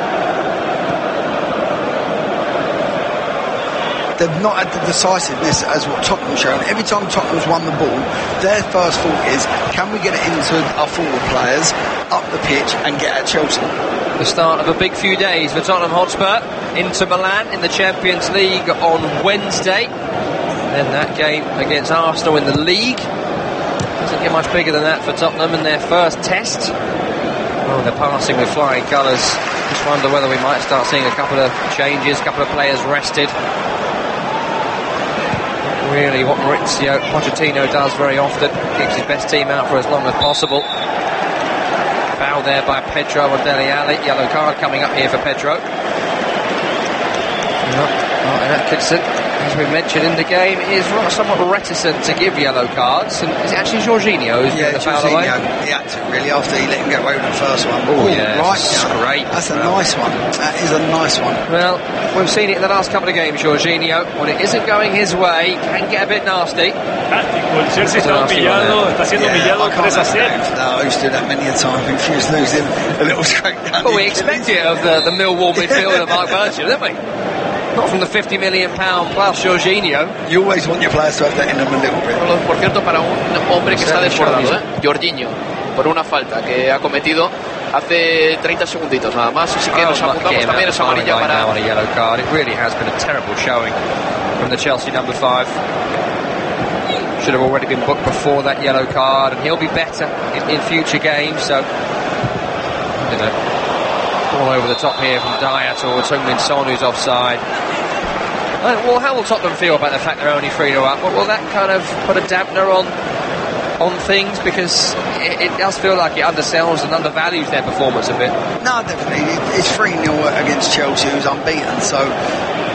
They've not had the decisiveness as what Tottenham's shown. Every time Tottenham's won the ball, their first thought is, can we get it into our forward players, up the pitch, and get at Chelsea? The start of a big few days for Tottenham Hotspur. Into Milan in the Champions League on Wednesday. Then that game against Arsenal in the league. Doesn't get much bigger than that for Tottenham in their first test. Oh, they're passing with flying colours. Just wonder whether we might start seeing a couple of changes, a couple of players rested. Really what Maurizio Pochettino does very often, keeps his best team out for as long as possible. Foul there by Pedro and Dele Alli. Yellow card coming up here for Pedro. Martin Atkinson, as we mentioned in the game, is somewhat reticent to give yellow cards. And is it actually Jorginho who's doing the foul away? He had to, really, after he let him get away with the first one. Oh, yeah, right, great. That's a nice one. That is a nice one. Well, we've seen it in the last couple of games, Jorginho. When it isn't going his way, can get a bit nasty. El Chelsea está siendo humillado 3-0. No, I used to do that many a time. I think he was losing a little straight down. Well, we expect it of the Millwall midfielder Mark Burcham, don't we? Not from the £50 million plus Jorginho. You always want your players to have that in them a little bit. Por cierto, para un hombre que está desbordado, Jorginho, por una falta que ha cometido hace 30 segunditos nada más. Así que nos apuntamos también esa amarilla para... a yellow card. It really has been a terrible showing from the Chelsea number 5. Should have already been booked before that yellow card, and he'll be better in future games. So, you know, all over the top here from Dyer towards Heung-min Son, who's offside. Well, how will Tottenham feel about the fact they're only 3-0 up? Well, will that kind of put a dampener on things, because it does feel like it undersells and undervalues their performance a bit? No, definitely. It's 3-0 against Chelsea, who's unbeaten. So,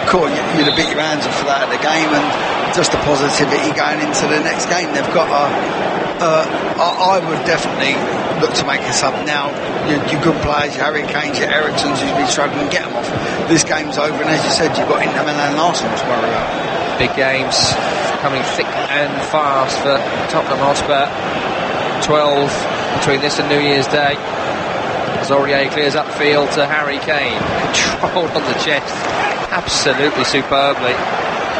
cool, you'd have beat your hands off for that at the game, and just the positivity going into the next game. They've got I would definitely look to make a sub now. Your good players, your Harry Kane's, your Ericssons, who's been struggling, get them off. This game's over, and as you said, you've got Inter Milan and Arsenal to worry about. Big games coming thick and fast for Tottenham Hotspur. 12 between this and New Year's Day. Aurier clears upfield to Harry Kane. Controlled on the chest, absolutely superbly.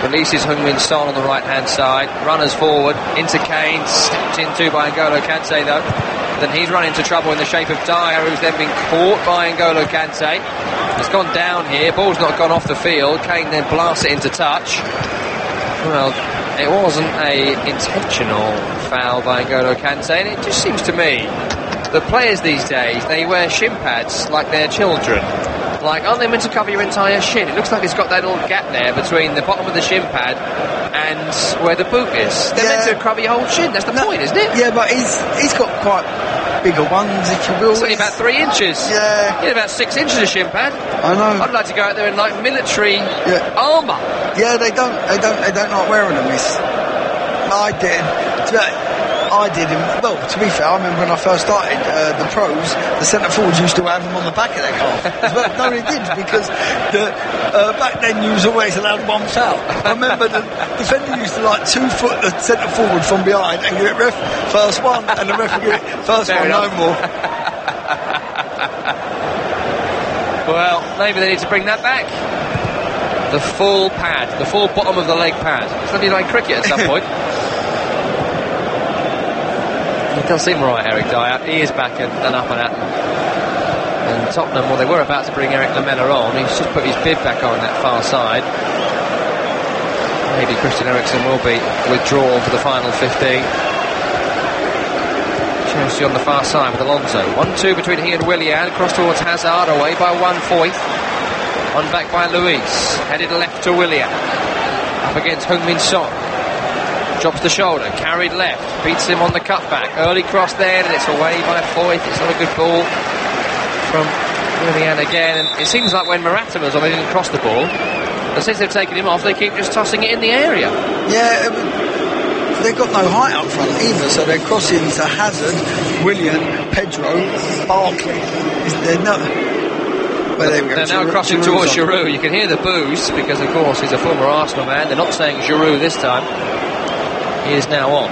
Releases Heung-min Son on the right-hand side. Runners forward into Kane. Stepped into by N'Golo Kante, though. Then he's run into trouble in the shape of Dyer, who's then been caught by N'Golo Kante. It's gone down here. Ball's not gone off the field. Kane then blasts it into touch. Well, it wasn't a intentional foul by N'Golo Kante, and it just seems to me the players these days, they wear shin pads like they're children. Like, aren't they meant to cover your entire shin? It looks like it's got that little gap there between the bottom of the shin pad and where the boot is. They're meant to cover your whole shin. That's the point, isn't it? Yeah, but he's got quite bigger ones, if you will. It's only about 3 inches. Yeah. You need about 6 inches of shin pad. I know. I'd like to go out there in like military armour. Yeah, they don't like wearing them. I did. I did. Well, to be fair, I remember when I first started the pros, the centre forwards used to have them on the back of their calf. Well, no, they did, because back then you was always allowed one foul. I remember the defender used to 2 foot the centre forward from behind and give it ref first one, and the ref would give it first one, no more. Well, maybe they need to bring that back. The full pad, the full bottom of the leg pad. It's going to be like cricket at some point. It does seem right, Eric Dyer. He is back and up and at them. And Tottenham, well, they were about to bring Eric Lamela on. He's just put his bib back on that far side. Maybe Christian Eriksen will be withdrawn for the final 15. Chelsea on the far side with Alonso. 1-2 between he and Willian. Cross towards Hazard, away by one Foyth. On back by Luis. Headed left to Willian. Up against Heung-min Son. Drops the shoulder, carried left. Beats him on the cutback. Early cross there, and it's away by Foyth. It's not a good ball from Willian again. And it seems like when Morata was on, they didn't cross the ball. But since they've taken him off, they keep just tossing it in the area. Yeah, they've got no height up front either, so they're crossing to Hazard, Willian, Pedro, Barkley. They're now crossing towards Giroud. You can hear the boos because, of course, he's a former Arsenal man. They're not saying Giroud this time. He is now on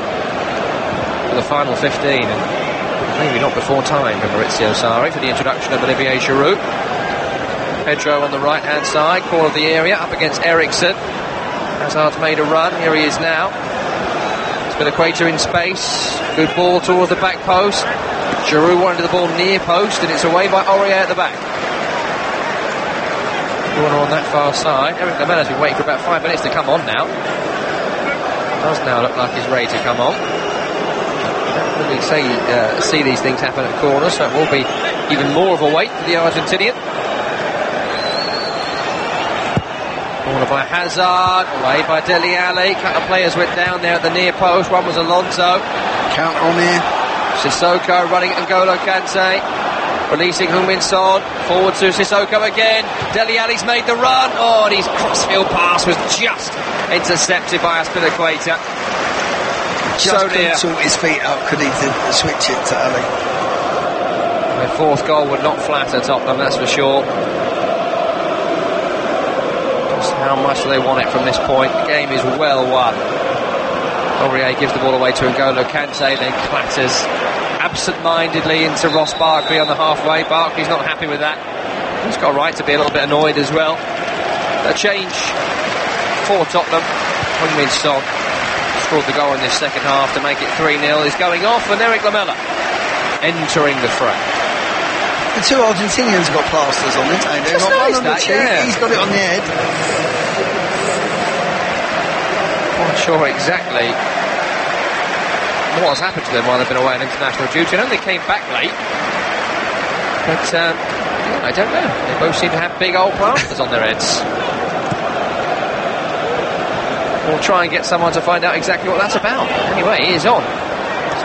for the final 15, and maybe not before time for Maurizio Sarri for the introduction of Olivier Giroud. Pedro on the right-hand side, corner of the area, up against Eriksen. Hazard's made a run. Here he is now. Spilicueta in space. Good ball towards the back post. Giroud wanted the ball near post, and it's away by Aurier at the back. Corner on that far side. Eric Lamela's been waiting for about 5 minutes to come on now. Does now look like he's ready to come on. Don't really see these things happen at corners, so it will be even more of a wait for the Argentinian. Corner by Hazard, away by Dele Alli. A couple of players went down there at the near post. One was Alonso. Counter on here. Sissoko running at N'Golo Kante. Releasing Heung-min Son. Forward to Sissoko again. Dele Alli's made the run. Oh, and his crossfield pass was just intercepted by Spilicueta. Just couldn't sort his feet up, could he, to switch it to Ali. The fourth goal would not flatter Tottenham, that's for sure. Just how much do they want it from this point? The game is well won. Aurier gives the ball away to N'Golo Kante, then clatters absent-mindedly into Ross Barkley on the halfway. Barkley's not happy with that. He's got a right to be a little bit annoyed as well. A change for Tottenham. Heung-min Son scored the goal in this second half to make it 3-0. He's going off, and Eric Lamela entering the fray. The two Argentinians got plasters on it, ain't they? They've got one on the cheek, he's got it on the head. Not sure exactly what has happened to them while they've been away on international duty. I know they came back late, but I don't know. They both seem to have big old plasters on their heads. We'll try and get someone to find out exactly what that's about. Anyway, he is on.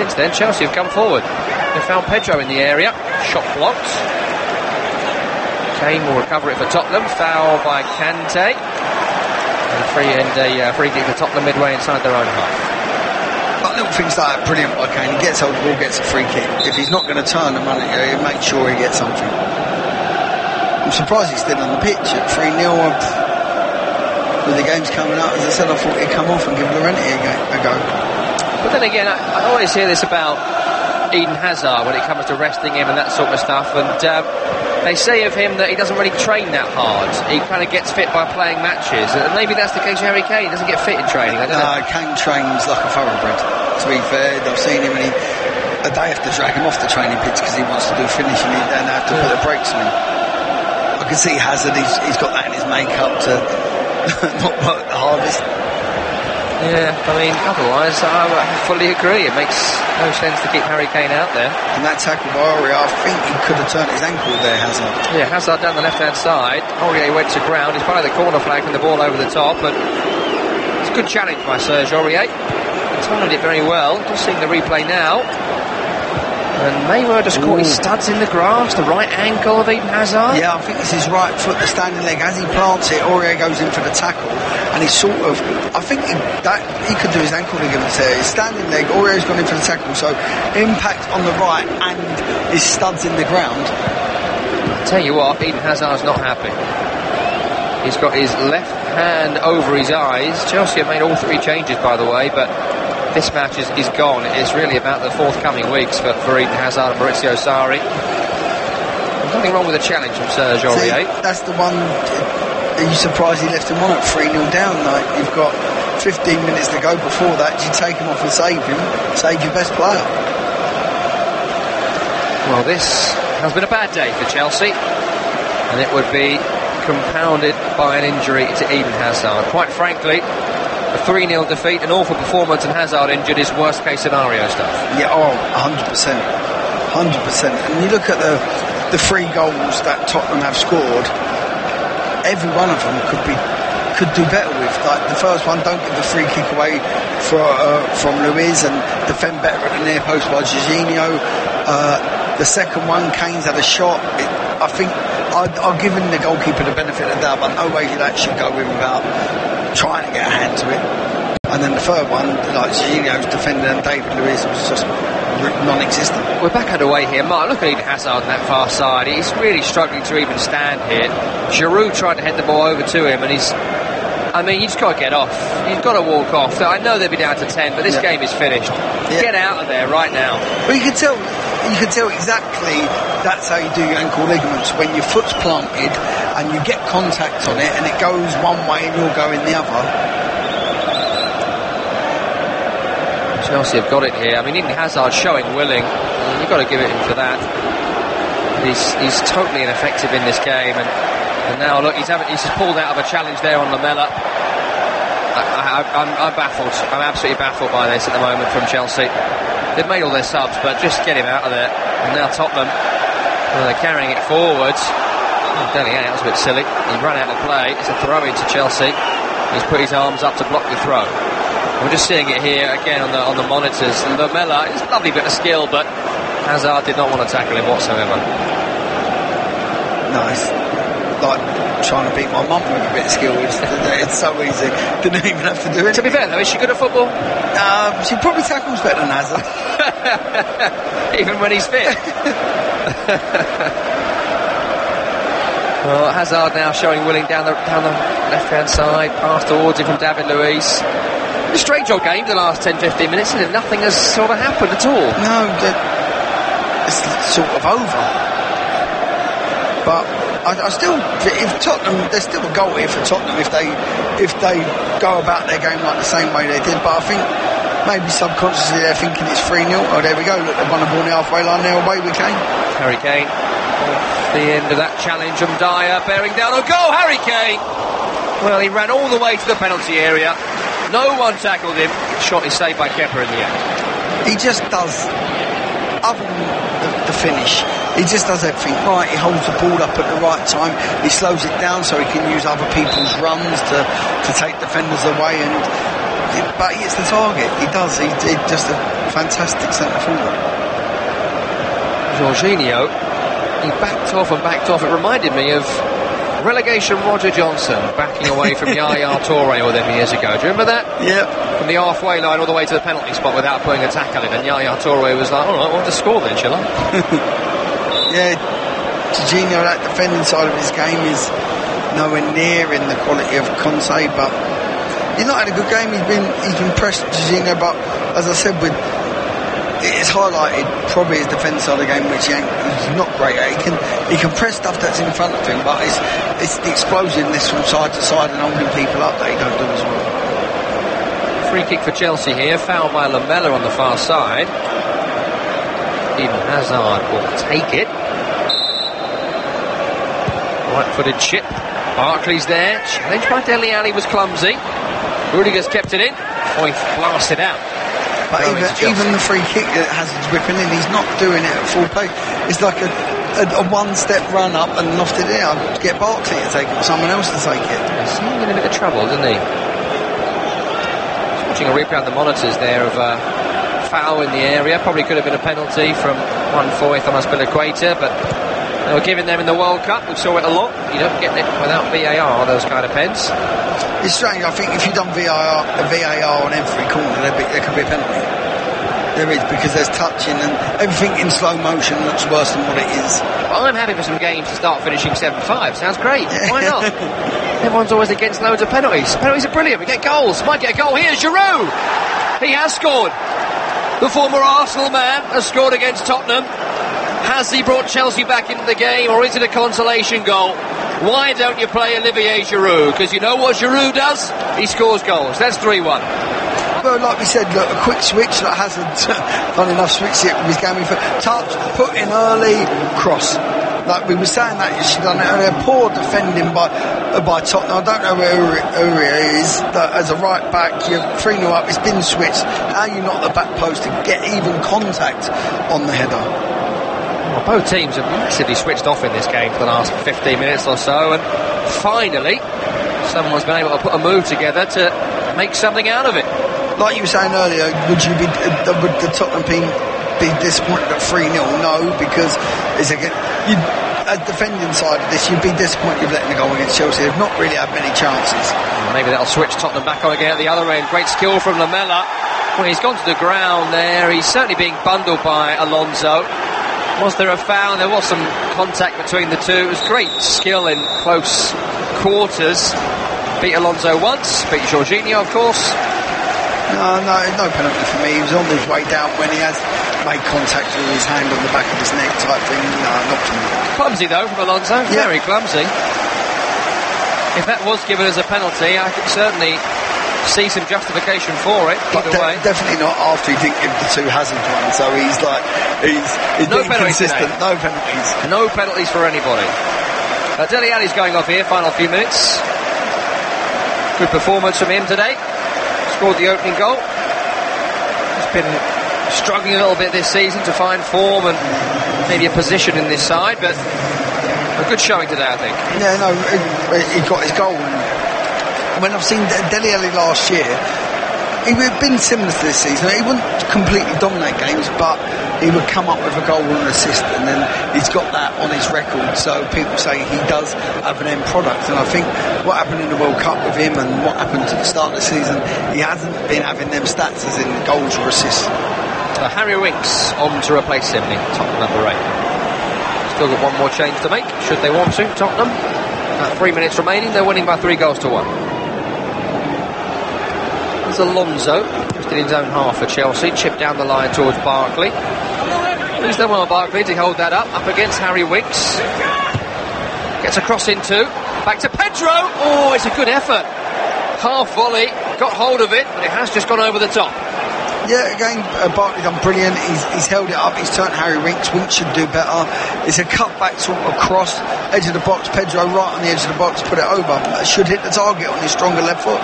Since then, Chelsea have come forward. They found Pedro in the area. Shot blocked. Kane will recover it for Tottenham. Foul by Kante. And a free kick for Tottenham midway inside their own half. But little things like that, brilliant by Kane. He gets hold of the ball, gets a free kick. If he's not going to turn the money, he'll make sure he gets something. I'm surprised he's still on the pitch at 3-0. With the games coming up, as I said, I thought he'd come off and give Llorente a go. But then again, I always hear this about Eden Hazard when it comes to resting him and that sort of stuff, and they say of him that he doesn't really train that hard. He kind of gets fit by playing matches, and maybe that's the case with Harry Kane. He doesn't get fit in training. Kane trains like a thoroughbred, to be fair. I've seen him, and they have to drag him off the training pitch because he wants to do finishing, and they have to put the brakes on him. I can see Hazard, he's got that in his makeup to not work the hardest. Yeah, I mean, otherwise I fully agree. It makes no sense to keep Harry Kane out there. And that tackle by Aurier, I think he could have turned his ankle there, Hazard. Yeah, Hazard down the left-hand side. Aurier went to ground. He's by the corner flag and the ball over the top, but it's a good challenge by Serge Aurier. He's handled it very well. Just seeing the replay now. And Mayweather just caught his studs in the grass, the right ankle of Eden Hazard. Yeah, I think it's his right foot, the standing leg. As he plants it, Aurier goes in for the tackle, and he's sort of, I think he could do his ankle ligaments there. His standing leg, Aurier's gone in for the tackle, so impact on the right and his studs in the ground. I'll tell you what, Eden Hazard's not happy. He's got his left hand over his eyes. Chelsea have made all 3 changes, by the way, but this match is gone. It's really about the forthcoming weeks for Eden Hazard and Maurizio Sarri. There's nothing wrong with the challenge from Serge Aurier. That's the one. Are you surprised he left him on at 3-0 down? Like, you've got 15 minutes to go before that. Do you take him off and save him? Save your best player. Well, this has been a bad day for Chelsea, and it would be compounded by an injury to Eden Hazard. Quite frankly, a 3-0 defeat, an awful performance, and Hazard injured is worst case scenario stuff. Yeah, 100%. 100%. And you look at the 3 goals that Tottenham have scored, every one of them could do better with. Like the first one, don't give the free kick away from Luiz and defend better at the near post by Jorginho. The second one, Kane's had a shot. I think I'll give him the goalkeeper the benefit of the doubt, but no way that should go in without trying to get a hand to it. And then the third one, like Jorginho's defender and David Luiz, was just non-existent. We're back underway here. Mark, look at Eden Hazard on that far side. He's really struggling to even stand here. Giroud tried to head the ball over to him, and you just got to get off. You've got to walk off. I know they'll be down to 10, but this game is finished. Get out of there right now. Well, you can tell exactly that's how you do your ankle ligaments, when your foot's planted and you get contact on it and it goes one way and you're going the other. Chelsea have got it here. I mean, Eden Hazard showing willing. You've got to give it him for that. He's totally ineffective in this game, and now look, he's just pulled out of a challenge there on Lamela. I'm baffled. I'm absolutely baffled by this at the moment from Chelsea. They've made all their subs, but just get him out of there. And now Tottenham, they're carrying it forwards. Dele Alli, that was a bit silly. He ran out of play. It's a throw into Chelsea. He's put his arms up to block the throw. We're just seeing it here again on the monitors. Lamela, it's a lovely bit of skill, but Hazard did not want to tackle him whatsoever. Nice. Like trying to beat my mum with a bit of skill. It's so easy. Didn't even have to do it. To be fair though, is she good at football? She probably tackles better than Hazard. Even when he's fit. Well, Hazard now showing willing down the left-hand side, pass towards him from David Luiz. A strange old game the last 10-15 minutes, and nothing has sort of happened at all. No, it's sort of over. But I still, if Tottenham, there's still a goal here for Tottenham if they go about their game like the same way they did. But I think maybe subconsciously they're thinking it's 3-0. Oh, there we go. Look, they've won the ball on the halfway line. Now away we came. Harry Kane off the end of that challenge from Dyer, bearing down on goal. Harry Kane. Well, he ran all the way to the penalty area. No one tackled him. Shot is saved by Kepa in the end. He just does, other than the finish, he just does everything right. He holds the ball up at the right time. He slows it down so he can use other people's runs to take defenders away. But he hits the target. He does. He's just a fantastic centre forward. Jorginho, he backed off. It reminded me of relegation Roger Johnson backing away from Yaya Toure all them years ago. Do you remember that? Yeah. From the halfway line all the way to the penalty spot without putting a tackle in, and Yaya Toure was like, alright, I want to score then, shall I? Yeah, Jorginho, that defending side of his game is nowhere near in the quality of Conte, but he's not had a good game. He's been pressed, Jorginho, but as I said, it's highlighted probably his defence side of the game, which he's not great at. He can press stuff that's in front of him, but it's the explosiveness from side to side and holding people up that he don't do as well. Free kick for Chelsea here, foul by Lamela on the far side. Eden Hazard will take it. Right-footed chip. Barkley's there. Challenged by Dele Alli, was clumsy. Rudiger's kept it in. Foyth blasted out. But even the free kick that Hazard's whipping in, he's not doing it at full pace. It's like a one-step run up and lofted it out. Get Barkley to take it or someone else to take it. He's in a bit of trouble, isn't he? Just watching a replay on the monitors there of a foul in the area. Probably could have been a penalty from 1/4 on Aspilicueta, but they were giving them in the World Cup. We saw it a lot. You don't get it without VAR, those kind of pens. It's strange. I think if you've done VAR on every corner, there could be a penalty. There is, because there's touching and everything in slow motion looks worse than what it is. Well, I'm happy for some games to start finishing 7-5. Sounds great. Why not? Everyone's always against loads of penalties. Penalties are brilliant. We get goals. Might get a goal here. Giroud! He has scored. The former Arsenal man has scored against Tottenham. Has he brought Chelsea back into the game, or is it a consolation goal? Why don't you play Olivier Giroud? Because you know what Giroud does? He scores goals. That's 3-1. Well, like we said, look, a quick switch that hasn't done enough switch it was going for touch, put in early, cross. Like we were saying that she's done it earlier. Poor defending by Tottenham. I don't know who he is. As a right back, you're 3-0 up. It's been switched. How you not the back post to get even contact on the header? Well, both teams have massively switched off in this game for the last 15 minutes or so, and finally, someone's been able to put a move together to make something out of it. Like you were saying earlier, would the Tottenham team be disappointed at 3-0? No, because it's again, a defending side of this, you'd be disappointed with letting the goal against Chelsea. They've not really had many chances. Maybe that'll switch Tottenham back on again at the other end. Great skill from Lamela. Well, he's gone to the ground there. He's certainly being bundled by Alonso. Was there a foul? There was some contact between the two. It was great skill in close quarters. Beat Alonso once, beat Jorginho, of course. No penalty for me. He was on his way down when he has made contact with his hand on the back of his neck type thing. No, not to me. Clumsy though from Alonso, very clumsy. If that was given as a penalty, I could certainly see some justification for it. Either way, definitely not after he didn't give the two Hazard one. So he's no penalties consistent. Today. No penalties. No penalties for anybody. Dele Alli's going off here. Final few minutes. Good performance from him today. Scored the opening goal. He's been struggling a little bit this season to find form and maybe a position in this side, but a good showing today, I think. Yeah, no, he got his goal. And when I've seen Dele Alli last year, he would have been similar to this season. He wouldn't completely dominate games, but he would come up with a goal and an assist, and then he's got that on his record. So people say he does have an end product, and I think what happened in the World Cup with him and what happened to the start of the season, he hasn't been having them stats as in goals or assists. Harry Winks on to replace him in Tottenham number 8. Still got one more change to make, should they want to, Tottenham. 3 minutes remaining, they're winning by 3-1. There's Alonso, just in his own half for Chelsea, chipped down the line towards Barkley. He's done well, Barkley, to hold that up against Harry Winks. Gets a cross in two, back to Pedro. Oh, it's a good effort. Half volley, got hold of it, but it has just gone over the top. Yeah, again, Barkley done brilliant. He's held it up. He's turned Harry Winks. Winks should do better. It's a cut-back sort of cross, edge of the box. Pedro right on the edge of the box, put it over. Should hit the target on his stronger left foot.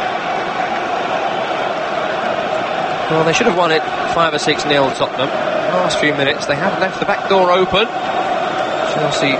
Well, they should have won it 5 or 6-0 Tottenham. Last few minutes, they have left the back door open. Chelsea